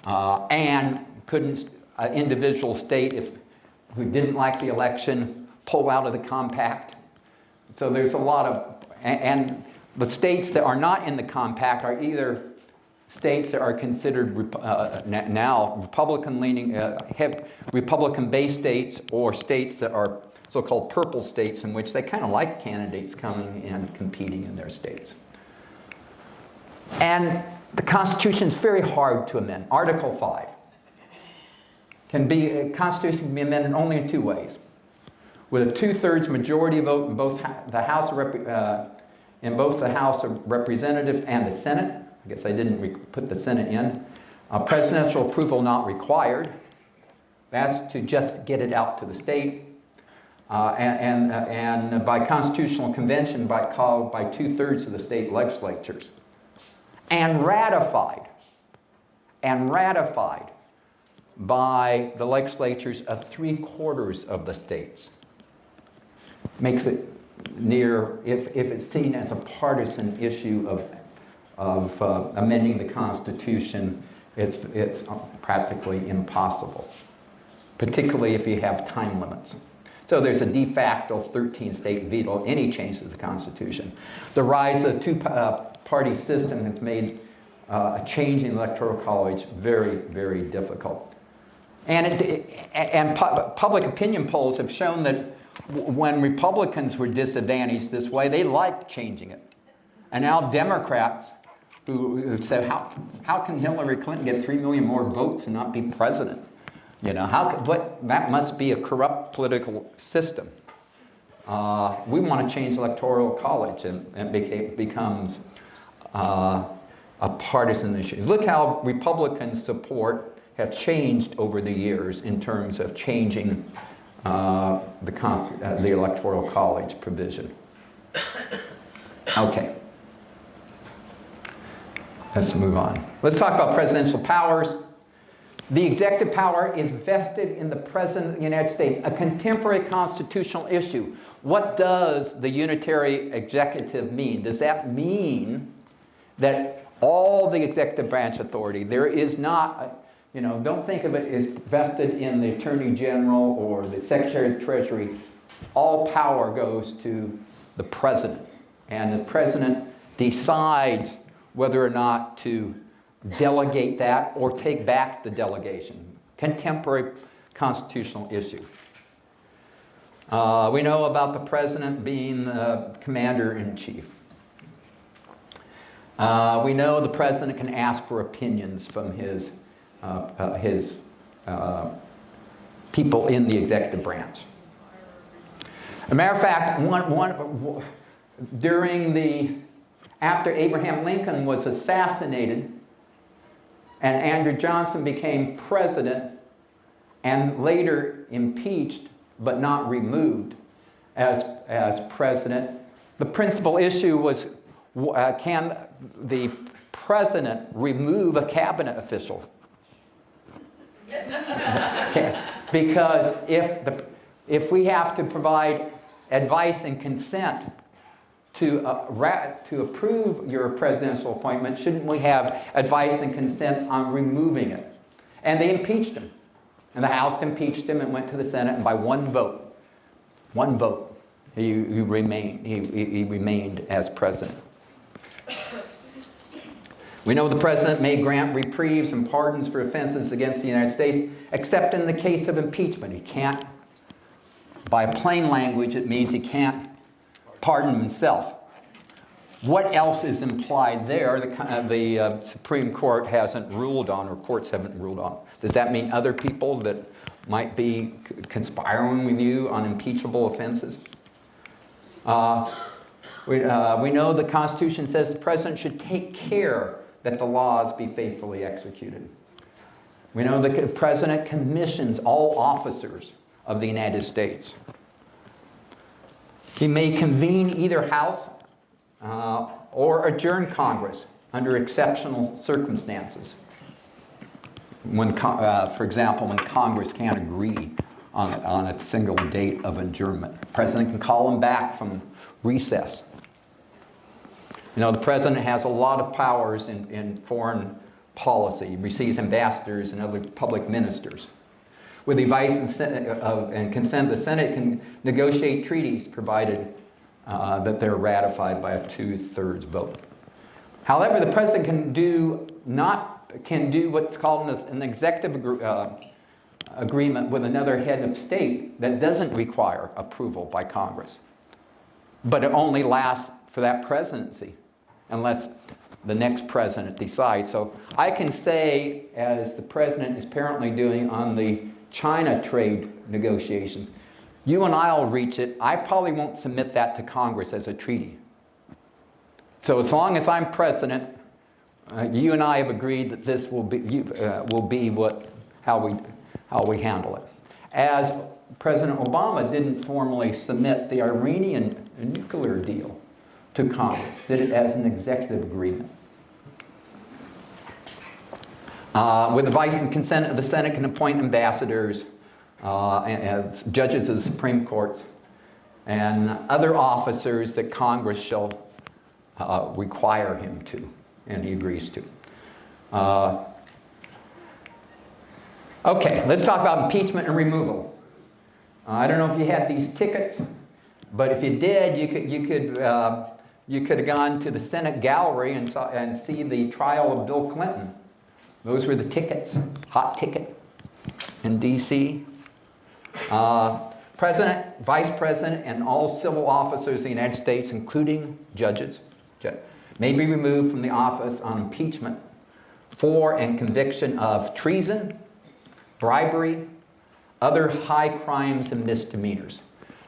And couldn't an individual state, who didn't like the election, pull out of the compact? So there's a lot of, and The states that are not in the compact are either states that are considered now Republican-leaning, Republican-based states, or states that are so-called purple states, in which they kind of like candidates coming and competing in their states. And the Constitution is very hard to amend. Article 5 Constitution can be amended only in two ways: with a 2/3 majority vote in both the House of Representatives and the Senate. I guess I didn't put the Senate in. Presidential approval not required. That's to just get it out to the state. And by constitutional convention called by 2/3 of the state legislatures. And ratified by the legislatures of 3/4 of the states. Makes it near, if it's seen as a partisan issue of amending the Constitution, it's practically impossible, particularly if you have time limits. So there's a de facto 13-state veto any change to the Constitution. The rise of the two-party system has made a change in the Electoral College very, very difficult. And public opinion polls have shown that when Republicans were disadvantaged this way, they liked changing it. And now Democrats who said, how can Hillary Clinton get 3 million more votes and not be president? You know, that must be a corrupt political system. We want to change the Electoral College, and it becomes a partisan issue. Look how Republican support have changed over the years in terms of changing the Electoral College provision. Okay. Let's move on. Let's talk about presidential powers. The executive power is vested in the President of the United States, a contemporary constitutional issue. What does the unitary executive mean? Does that mean that all the executive branch authority, there is not, don't think of it as vested in the Attorney General or the Secretary of the Treasury. All power goes to the President, and the President decides whether or not to delegate that or take back the delegation. Contemporary constitutional issue. We know about the President being the commander-in-chief. We know the President can ask for opinions from his people in the executive branch. As a matter of fact, after Abraham Lincoln was assassinated and Andrew Johnson became president and later impeached but not removed as president, the principal issue was, can the president remove a cabinet official? Because if we have to provide advice and consent to approve your presidential appointment, shouldn't we have advice and consent on removing it? And they impeached him. And the House impeached him and went to the Senate, and by one vote, he remained as president. We know the President may grant reprieves and pardons for offenses against the United States, except in the case of impeachment. He can't, by plain language, it means he can't pardon himself. What else is implied there? The Supreme Court hasn't ruled on, or courts haven't ruled on. Does that mean other people that might be conspiring with you on impeachable offenses? We know the Constitution says the President should take care that the laws be faithfully executed. We know the President commissions all officers of the United States. He may convene either House or adjourn Congress under exceptional circumstances. When, for example, when Congress can't agree on a single date of adjournment. The President can call them back from recess. The President has a lot of powers in foreign policy. He receives ambassadors and other public ministers. With the advice and consent, the Senate can negotiate treaties provided that they're ratified by a 2/3 vote. However, the president can do what's called an executive agreement with another head of state that doesn't require approval by Congress. But it only lasts for that presidency unless the next president decides. So I can say, as the president is apparently doing on the China trade negotiations, you and I will reach it. I probably won't submit that to Congress as a treaty. So as long as I'm president, you and I have agreed that this will be how we handle it. As President Obama didn't formally submit the Iranian nuclear deal to Congress, did it as an executive agreement. With the advice and consent of the Senate, can appoint ambassadors, as judges of the Supreme Courts, and other officers that Congress shall require him to, and he agrees to. Okay, let's talk about impeachment and removal. I don't know if you had these tickets, but if you did, you could have gone to the Senate gallery and see the trial of Bill Clinton. Those were the tickets, hot ticket in D.C. President, Vice President, and all civil officers of the United States, including judges, may be removed from the office on impeachment for and conviction of treason, bribery, other high crimes and misdemeanors.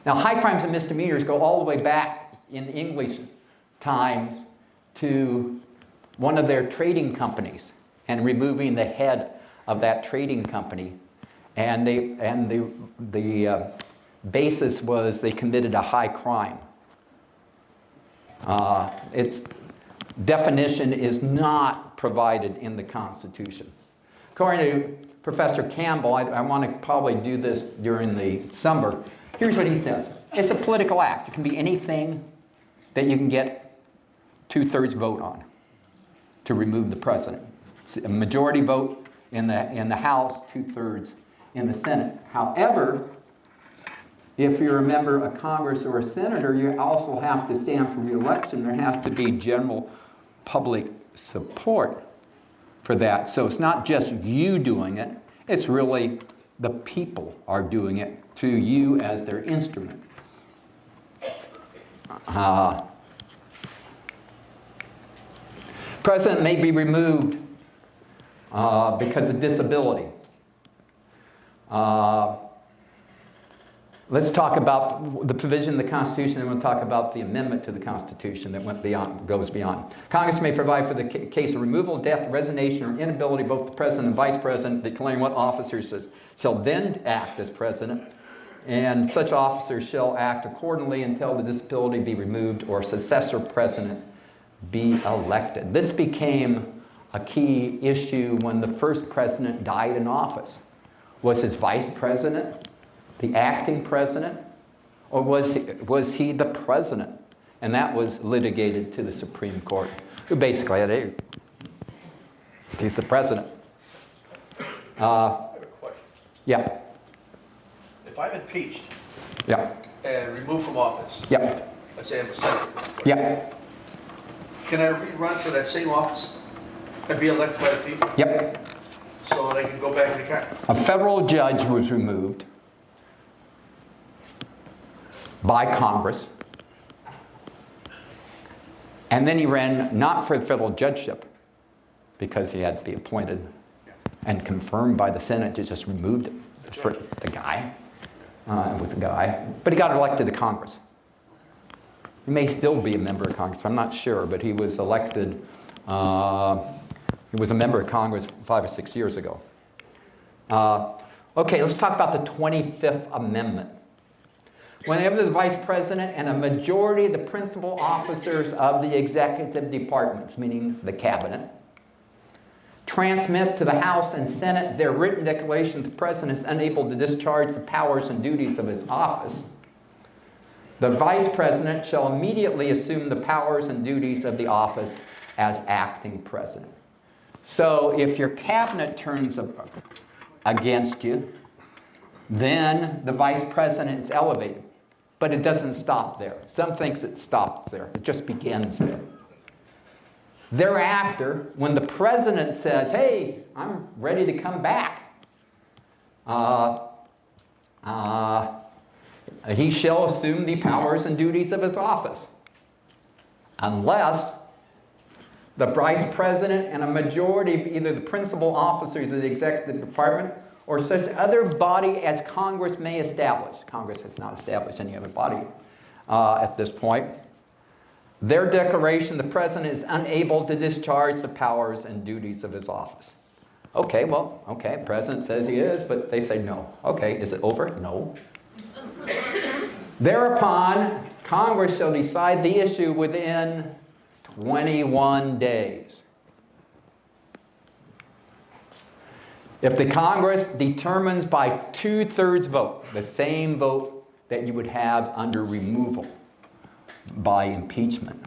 Now, high crimes and misdemeanors go all the way back in English times to one of their trading companies and removing the head of that trading company. And the basis was they committed a high crime. Its definition is not provided in the Constitution. According to Professor Campbell, I want to probably do this during the summer. Here's what he says. It's a political act. It can be anything that you can get 2/3 vote on to remove the president. A majority vote in the House, 2/3 in the Senate. However, if you're a member of Congress or a senator, you also have to stand for re-election. There has to be general public support for that. So it's not just you doing it, it's really the people are doing it through you as their instrument. President may be removed because of disability. Let's talk about the provision of the Constitution, and we'll talk about the amendment to the Constitution that goes beyond. Congress may provide for the case of removal, death, resignation, or inability of both the President and Vice President, declaring what officers shall then act as President, and such officers shall act accordingly until the disability be removed or successor President be elected. This became a key issue when the first President died in office. Was his Vice President the acting president, or was he the president? And that was litigated to the Supreme Court, who basically had he's the president. I have a question. Yeah. If I'm impeached Yeah. and removed from office, Yeah. let's say I'm a senator, Yeah. can I rerun for that same office and be elected by the people Yep. so they can go back in the car? A federal judge was removed by Congress, and then he ran not for the federal judgeship because he had to be appointed and confirmed by the Senate to just remove for the guy. It was a guy, but he got elected to Congress. He may still be a member of Congress, I'm not sure, but he was elected, he was a member of Congress 5 or 6 years ago. Okay, let's talk about the 25th Amendment. Whenever the Vice President and a majority of the principal officers of the executive departments, meaning the cabinet, transmit to the House and Senate their written declaration that the President is unable to discharge the powers and duties of his office, the Vice President shall immediately assume the powers and duties of the office as acting President. So if your cabinet turns against you, then the Vice President is elevated. But it doesn't stop there. Some thinks it stops there. It just begins there. Thereafter, when the president says, hey, I'm ready to come back, he shall assume the powers and duties of his office, unless the vice president and a majority of either the principal officers of the executive department or such other body as Congress may establish. Congress has not established any other body at this point. Their declaration, the president is unable to discharge the powers and duties of his office. Okay, well, okay, president says he is, but they say no. Okay, is it over? No. Thereupon, Congress shall decide the issue within 21 days. If the Congress determines by 2/3 vote, the same vote that you would have under removal by impeachment,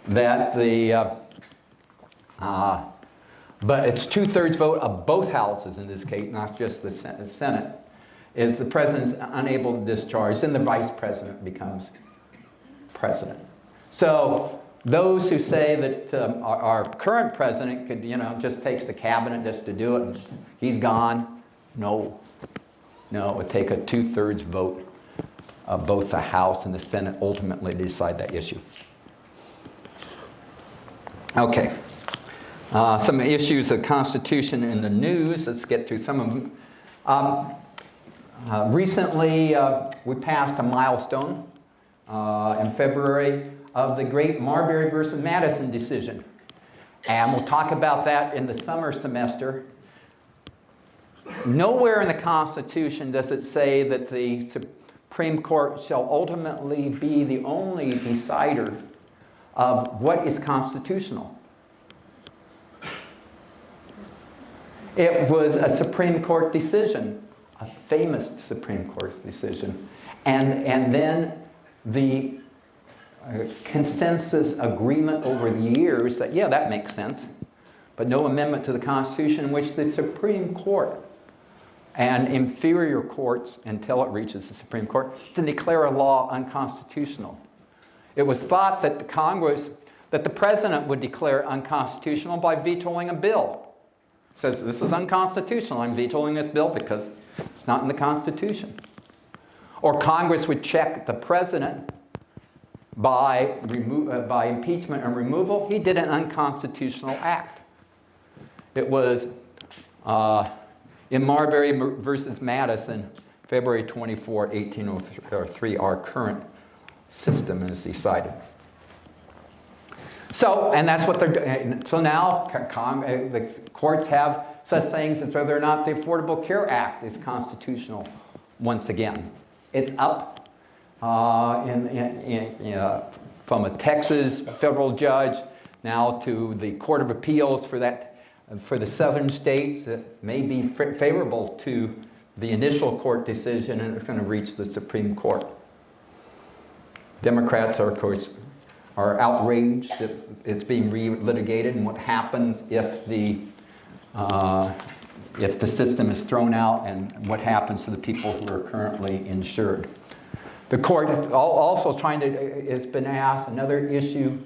that but it's 2/3 vote of both houses in this case, not just the Senate. If the president's unable to discharge, then the vice president becomes president. So those who say that our current president could, just takes the cabinet just to do it, and he's gone. No. No, it would take a 2/3 vote of both the House and the Senate ultimately to decide that issue. Okay. Some issues of Constitution in the news. Let's get through some of them. Recently, we passed a milestone in February of the great Marbury versus Madison decision. And we'll talk about that in the summer semester. Nowhere in the Constitution does it say that the Supreme Court shall ultimately be the only decider of what is constitutional. It was a Supreme Court decision, a famous Supreme Court decision. And then the consensus agreement over the years that, yeah, that makes sense, but no amendment to the Constitution in which the Supreme Court and inferior courts, until it reaches the Supreme Court, to declare a law unconstitutional. It was thought that the president would declare unconstitutional by vetoing a bill. Says, this is unconstitutional, I'm vetoing this bill because it's not in the Constitution. Or Congress would check the president by impeachment and removal. He did an unconstitutional act. It was in Marbury versus Madison, February 24, 1803, our current system is decided. So, and that's what they're doing. So now the courts have such things as whether or not the Affordable Care Act is constitutional once again. It's up from a Texas federal judge now to the Court of Appeals for the southern states. It may be favorable to the initial court decision, and it's going to reach the Supreme Court. Democrats are, of course, outraged that it's being re-litigated, and what happens if the system is thrown out, and what happens to the people who are currently insured. The court is also it's been asked, another issue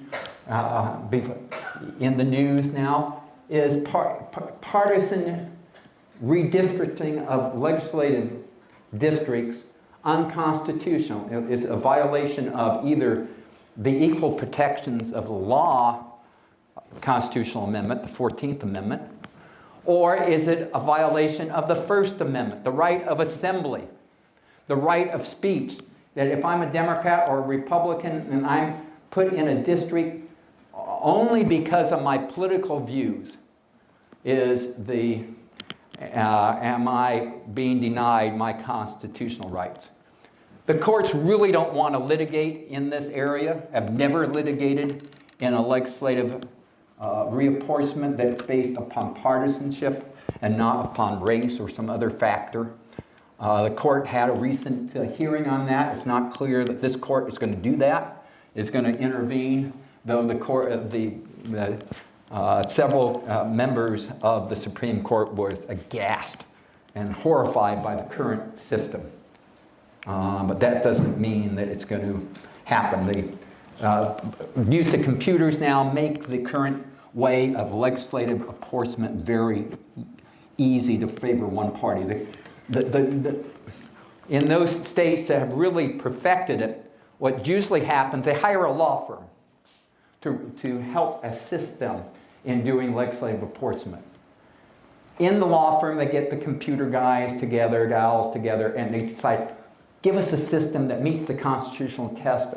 in the news now is partisan redistricting of legislative districts unconstitutional. It is a violation of either the equal protections of the law, constitutional amendment, the 14th Amendment, or is it a violation of the First Amendment, the right of assembly, the right of speech, that if I'm a Democrat or a Republican and I'm put in a district only because of my political views, am I being denied my constitutional rights? The courts really don't want to litigate in this area, have never litigated in a legislative reapportionment that's based upon partisanship and not upon race or some other factor. The court had a recent hearing on that. It's not clear that this court is going to do that. It's going to intervene, though several members of the Supreme Court were aghast and horrified by the current system. But that doesn't mean that it's going to happen. The use of computers now make the current way of legislative apportionment very easy to favor one party. In those states that have really perfected it, what usually happens, they hire a law firm to help assist them in doing legislative apportionment. In the law firm, they get the computer guys together, gals together, and they decide, give us a system that meets the constitutional test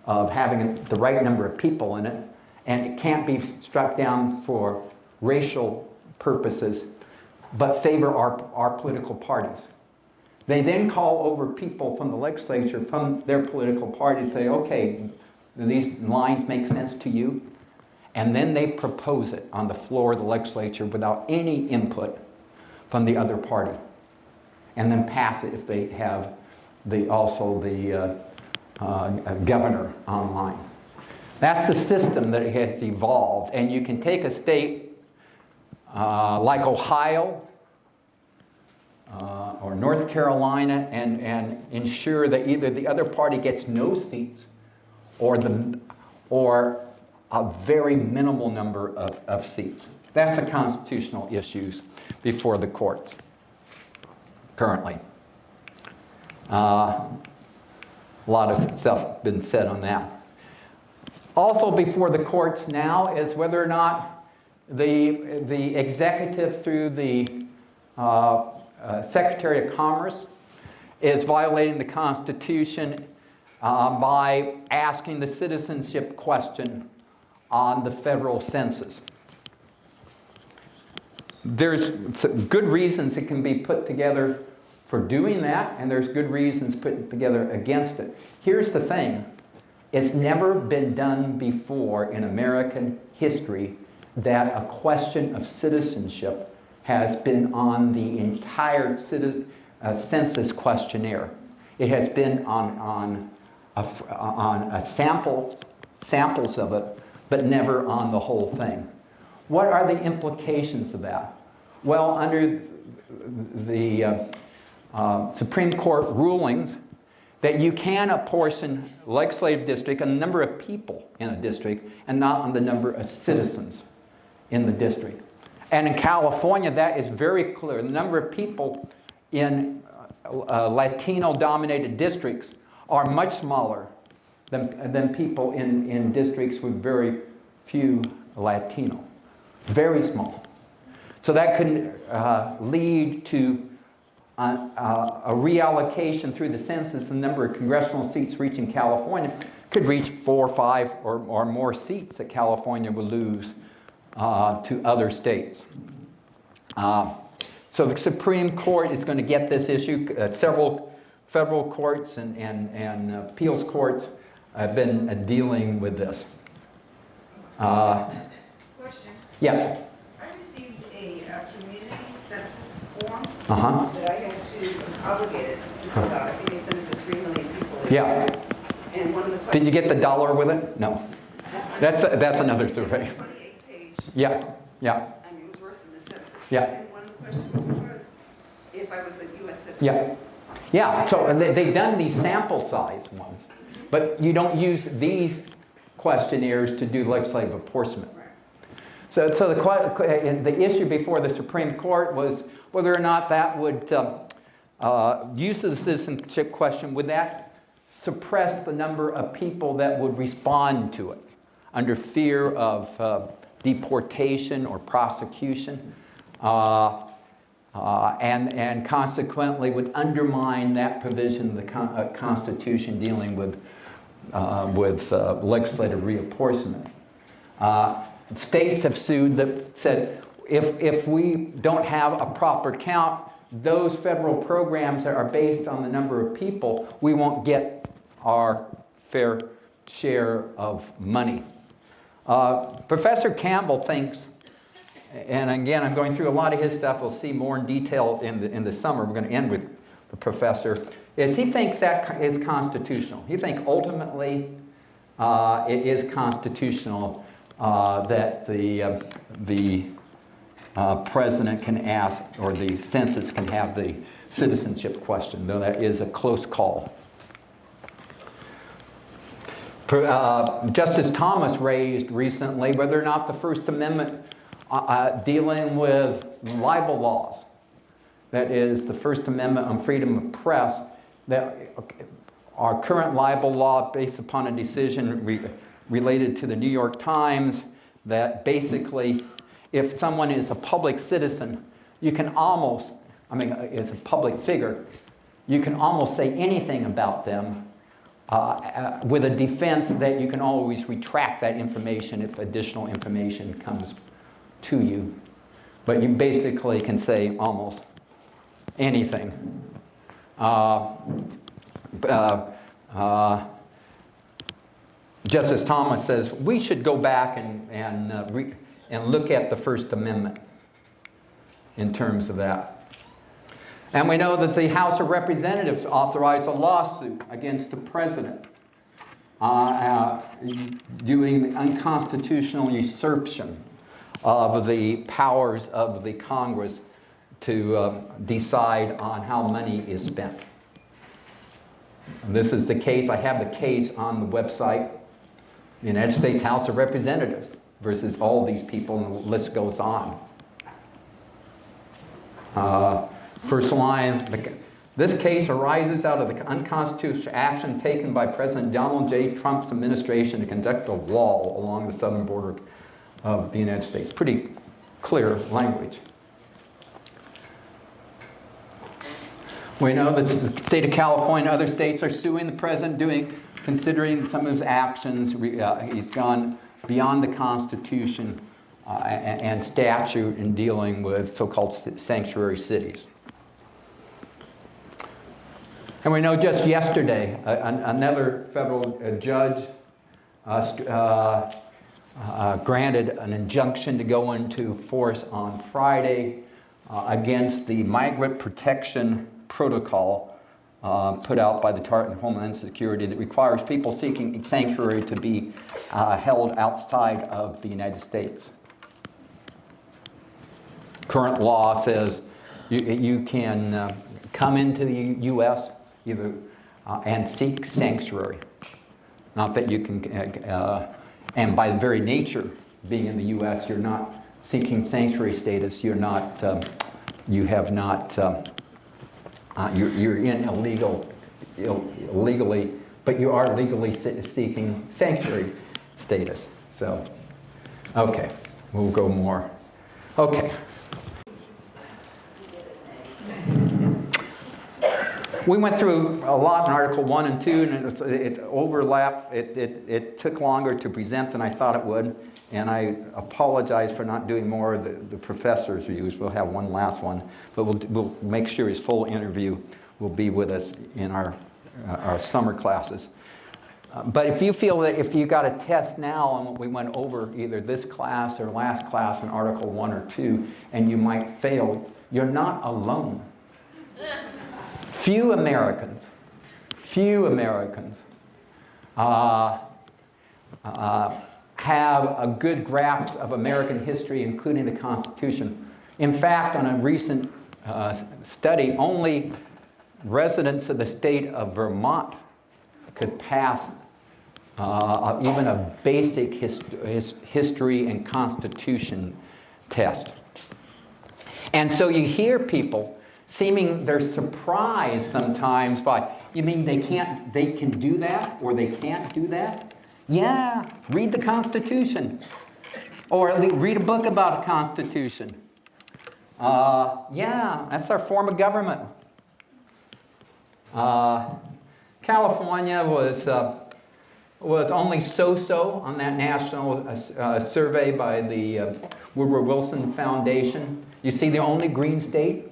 of having the right number of people in it, and it can't be struck down for racial purposes, but favor our political parties. They then call over people from the legislature, from their political party, and say, okay, do these lines make sense to you? And then they propose it on the floor of the legislature without any input from the other party. And then pass it if they have also the governor online. That's the system that has evolved. And you can take a state like Ohio or North Carolina and ensure that either the other party gets no seats or a very minimal number of seats. That's the constitutional issues before the courts currently. A lot of stuff been said on that. Also before the courts now is whether or not the executive through the Secretary of Commerce is violating the Constitution by asking the citizenship question on the federal census. There's good reasons it can be put together for doing that, and there's good reasons put together against it. Here's the thing. It's never been done before in American history that a question of citizenship has been on the entire census questionnaire. It has been on samples of it, but never on the whole thing. What are the implications of that? Well, under the Supreme Court rulings, that you can apportion legislative district on the number of people in a district and not on the number of citizens in the district. And in California, that is very clear. The number of people in Latino-dominated districts are much smaller than people in districts with very few Latino. Very small. So that could lead to a reallocation through the census. The number of congressional seats reaching California could reach 4 or 5 or more seats that California would lose to other states. So the Supreme Court is going to get this issue. Several federal courts and appeals courts have been dealing with this. Question. Yes. I received a community census form Uh-huh. that I had to obligated to fill out. I think they sent it to 3 million people. Yeah. And one of the questions. Did you get the dollar with it? No. That's another survey. 28-page. Yeah. Yeah. I mean, it was worse than the census. Yeah. And one of the questions was if I was a U.S. citizen. Yeah. Yeah. So they've done these sample size ones, but you don't use these questionnaires to do legislative apportionment. Right. So the issue before the Supreme Court was whether or not that would, use of the citizenship question, would that suppress the number of people that would respond to it under fear of deportation or prosecution, and consequently would undermine that provision of the Constitution dealing with legislative reapportionment. States have sued that said, if we don't have a proper count, those federal programs that are based on the number of people, we won't get our fair share of money. Professor Campbell thinks, and again, I'm going through a lot of his stuff, we'll see more in detail in the summer, we're going to end with the professor, is he thinks that is constitutional. He thinks ultimately it is constitutional that the president can ask, or the census can have the citizenship question, though that is a close call. Justice Thomas raised recently whether or not the First Amendment dealing with libel laws, that is the First Amendment on freedom of press, that our current libel law based upon a decision related to the New York Times, that basically if someone is a public citizen, you can almost, is a public figure, you can almost say anything about them with a defense that you can always retract that information if additional information comes to you. But you basically can say almost anything. Justice Thomas says we should go back and look at the First Amendment in terms of that. And we know that the House of Representatives authorized a lawsuit against the president doing unconstitutional usurpation of the powers of the Congress to decide on how money is spent. And this is the case. I have the case on the website. The United States House of Representatives versus all these people, and the list goes on. First line, this case arises out of the unconstitutional action taken by President Donald J. Trump's administration to conduct a wall along the southern border of the United States. Pretty clear language. We know that the state of California and other states are suing the president, considering some of his actions. He's gone beyond the Constitution and statute in dealing with so-called sanctuary cities. And we know just yesterday, another federal judge granted an injunction to go into force on Friday against the Migrant Protection Protocol put out by the Department of Homeland Security that requires people seeking sanctuary to be held outside of the United States. Current law says you can come into the U.S. either and seek sanctuary. Not that you can, and by the very nature being in the U.S., you're not seeking sanctuary status. You're not, you have not, you're in illegally, but you are legally seeking sanctuary status. So, okay, we'll go more. Okay. We went through a lot in Article 1 and 2, and it overlapped. It took longer to present than I thought it would, and I apologize for not doing more of the professor's views. We'll have one last one, but we'll make sure his full interview will be with us in our summer classes. But if you feel that if you got a test now on what we went over, either this class or last class in Article 1 or 2, and you might fail, you're not alone. Few Americans have a good grasp of American history, including the Constitution. In fact, on a recent study, only residents of the state of Vermont could pass even a basic history and Constitution test. And so you hear people seeming they're surprised sometimes by, you mean they can do that or they can't do that? Yeah, read the Constitution. Or read a book about a Constitution. Yeah, that's our form of government. California was only so-so on that national survey by the Woodrow Wilson Foundation. You see, the only green state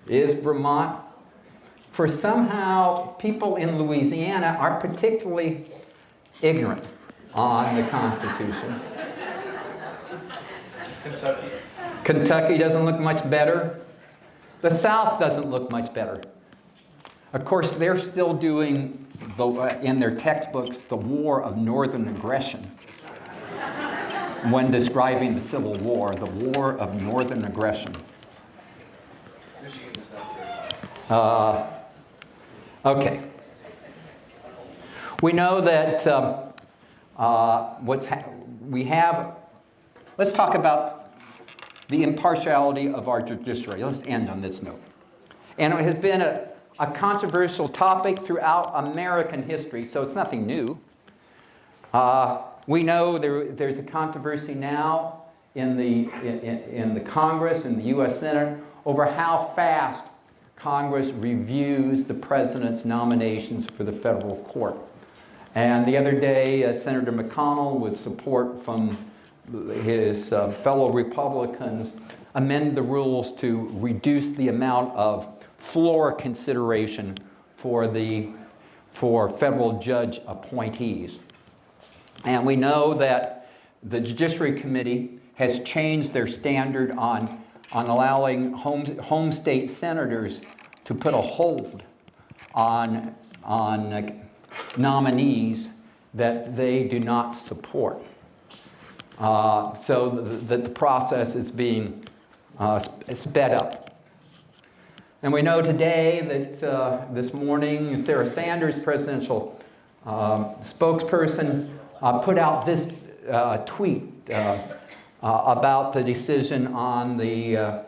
is Vermont. For somehow people in Louisiana are particularly ignorant on the Constitution. Kentucky doesn't look much better. The South doesn't look much better. Of course, they're still doing, in their textbooks, the War of Northern Aggression. when describing the Civil War, the War of Northern Aggression. Okay. We know that let's talk about the impartiality of our judiciary. Let's end on this note. And it has been a controversial topic throughout American history, so it's nothing new. We know there's a controversy now in the Congress, in the U.S. Senate, over how fast Congress reviews the president's nominations for the federal court. And the other day, Senator McConnell, with support from his fellow Republicans, amended the rules to reduce the amount of floor consideration for federal judge appointees. And we know that the Judiciary Committee has changed their standard on allowing home state senators to put a hold on nominees that they do not support. So the process is being sped up. And we know today that this morning, Sarah Sanders, presidential spokesperson, put out this tweet about the decision on the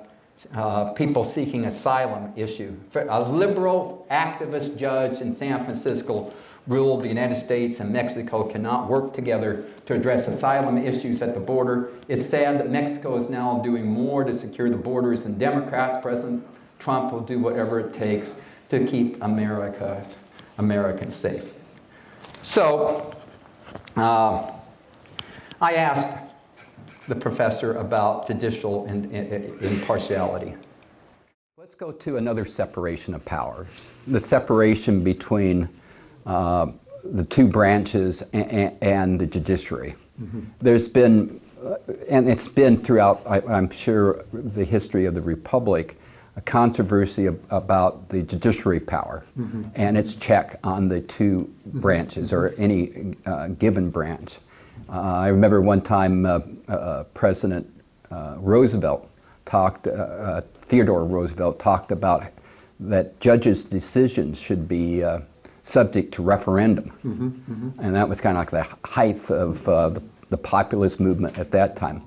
people seeking asylum issue. A liberal activist judge in San Francisco ruled the United States and Mexico cannot work together to address asylum issues at the border. It's sad that Mexico is now doing more to secure the borders than Democrats. President Trump will do whatever it takes to keep Americans safe. So, I asked the professor about judicial impartiality. Let's go to another separation of powers, the separation between the two branches and the judiciary. Mm-hmm. There's been, and it's been throughout, I'm sure, the history of the Republic, a controversy about the judiciary power mm-hmm. and its check on the two branches or any given branch. I remember one time President Roosevelt Theodore Roosevelt talked about that judges' decisions should be subject to referendum. Mm-hmm, mm-hmm. And that was kind of like the height of the populist movement at that time.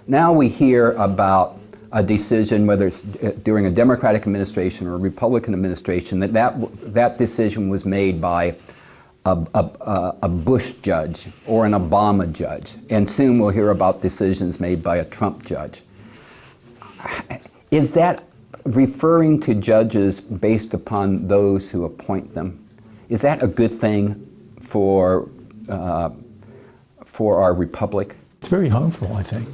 Now we hear about a decision, whether it's during a Democratic administration or a Republican administration, that decision was made by a Bush judge or an Obama judge. And soon we'll hear about decisions made by a Trump judge. Is that referring to judges based upon those who appoint them? Is that a good thing for our republic? It's very harmful, I think.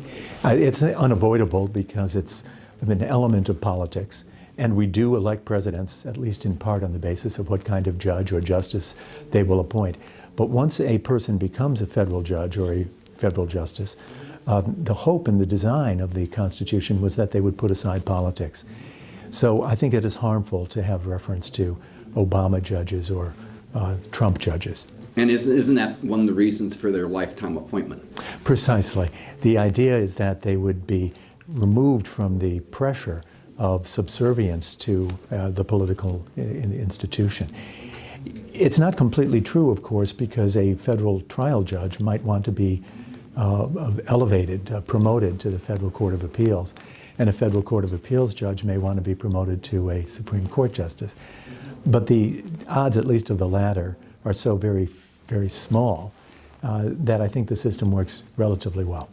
It's unavoidable because it's an element of politics, and we do elect presidents, at least in part on the basis of what kind of judge or justice they will appoint. But once a person becomes a federal judge or a federal justice, the hope and the design of the Constitution was that they would put aside politics. So I think it is harmful to have reference to Obama judges or Trump judges. And isn't that one of the reasons for their lifetime appointment? Precisely. The idea is that they would be removed from the pressure of subservience to the political institution. It's not completely true, of course, because a federal trial judge might want to be promoted to the Federal Court of Appeals, and a Federal Court of Appeals judge may want to be promoted to a Supreme Court justice. But the odds, at least of the latter, are so very, very small that I think the system works relatively well.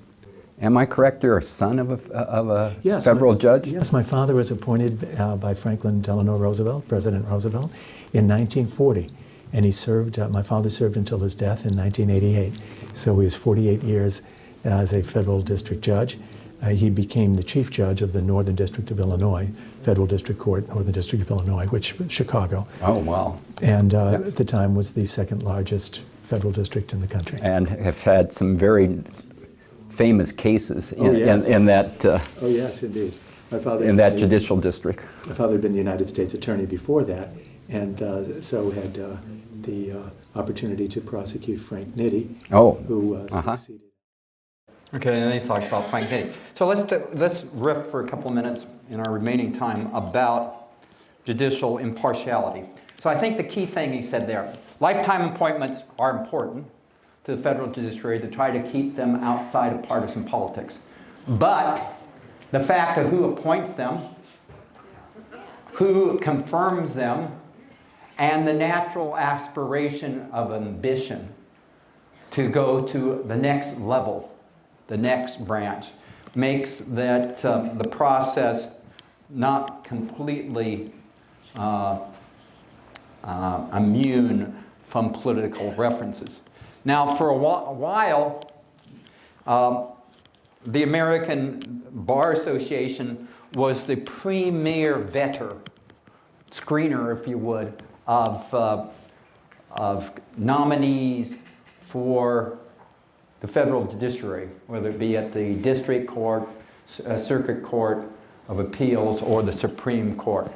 Am I correct? You're a son of a yes, federal judge? Yes, my father was appointed by Franklin Delano Roosevelt, President Roosevelt, in 1940. And he served, my father served until his death in 1988. So he was 48 years as a federal district judge. He became the chief judge of the Northern District of Illinois, Federal District Court, Northern District of Illinois, which was Chicago. Oh, wow. And yes. At the time was the second largest federal district in the country. And have had some very famous cases in that oh, yes, indeed. My father in that judicial district. My father had been the United States Attorney before that, and so had the opportunity to prosecute Frank Nitti, who succeeded. Okay, and then he talks about Frank Kennedy. So let's riff for a couple of minutes in our remaining time about judicial impartiality. So I think the key thing he said there, lifetime appointments are important to the federal judiciary to try to keep them outside of partisan politics. But the fact of who appoints them, who confirms them, and the natural aspiration of ambition to go to the next level, the next branch, makes that the process not completely immune from political references. Now, for a while, the American Bar Association was the premier vetter, screener, if you would, of nominees for the federal judiciary, whether it be at the district court, circuit court of appeals, or the Supreme Court.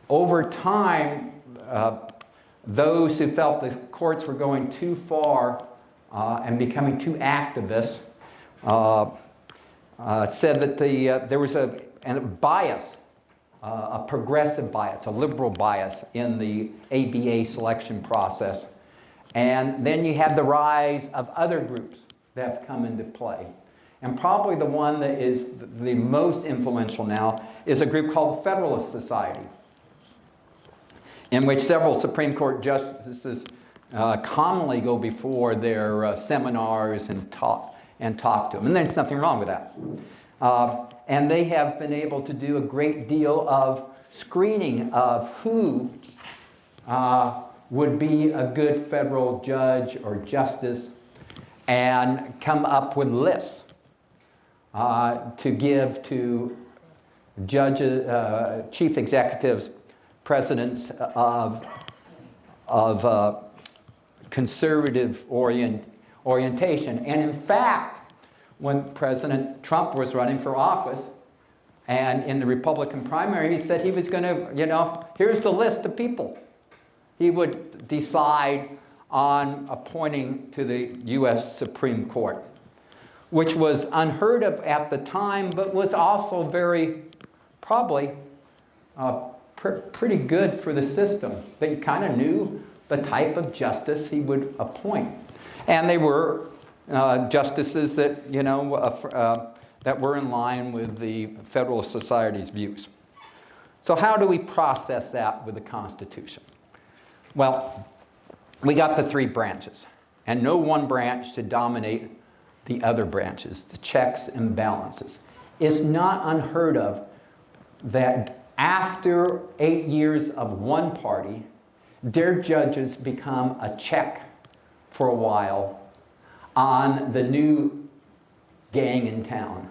Over time, those who felt the courts were going too far and becoming too activist said that there was a bias, a progressive bias, a liberal bias in the ABA selection process. And then you have the rise of other groups that have come into play. And probably the one that is the most influential now is a group called the Federalist Society, in which several Supreme Court justices commonly go before their seminars and talk to them. And there's nothing wrong with that. And they have been able to do a great deal of screening of who would be a good federal judge or justice and come up with lists to give to judges, chief executives, presidents of conservative orientation. And in fact, when President Trump was running for office and in the Republican primary, he said he was going to, here's the list of people he would decide on appointing to the U.S. Supreme Court, which was unheard of at the time, but was also probably pretty good for the system. They kind of knew the type of justice he would appoint. And they were justices that, that were in line with the Federalist Society's views. So how do we process that with the Constitution? Well, we got the three branches, and no one branch to dominate the other branches, the checks and balances. It's not unheard of that after 8 years of one party, their judges become a check for a while on the new gang in town.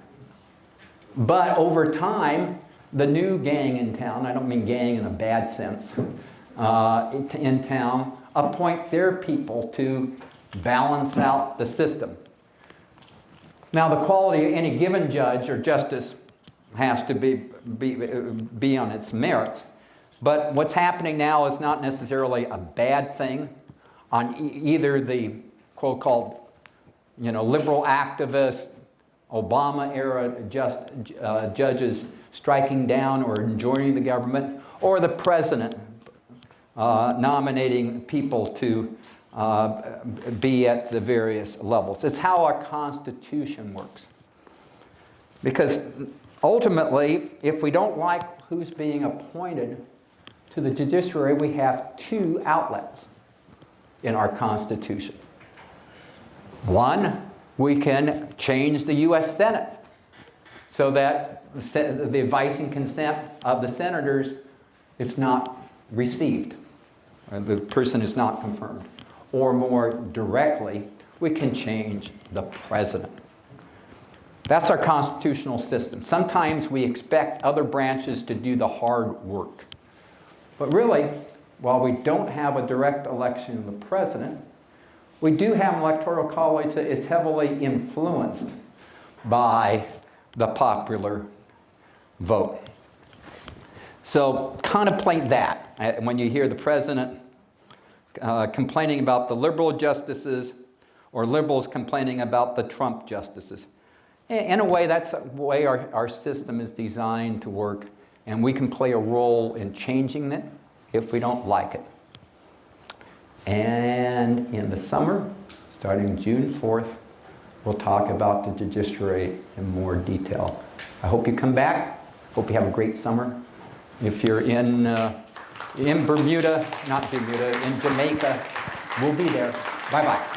But over time, the new gang in town, I don't mean gang in a bad sense, in town, appoint their people to balance out the system. Now, the quality of any given judge or justice has to be on its merits. But what's happening now is not necessarily a bad thing on either the quote-called, liberal activist, Obama-era judges striking down or enjoining the government, or the president nominating people to be at the various levels. It's how our Constitution works. Because ultimately, if we don't like who's being appointed to the judiciary, we have two outlets in our Constitution. One, we can change the U.S. Senate so that the advice and consent of the senators is not received. The person is not confirmed. Or more directly, we can change the president. That's our constitutional system. Sometimes we expect other branches to do the hard work. But really, while we don't have a direct election of the president, we do have an electoral college that is heavily influenced by the popular vote. So contemplate that when you hear the president complaining about the liberal justices or liberals complaining about the Trump justices. In a way, that's the way our system is designed to work, and we can play a role in changing it if we don't like it. And in the summer, starting June 4th, we'll talk about the judiciary in more detail. I hope you come back. Hope you have a great summer. If you're in Bermuda, not Bermuda, in Jamaica, we'll be there. Bye-bye.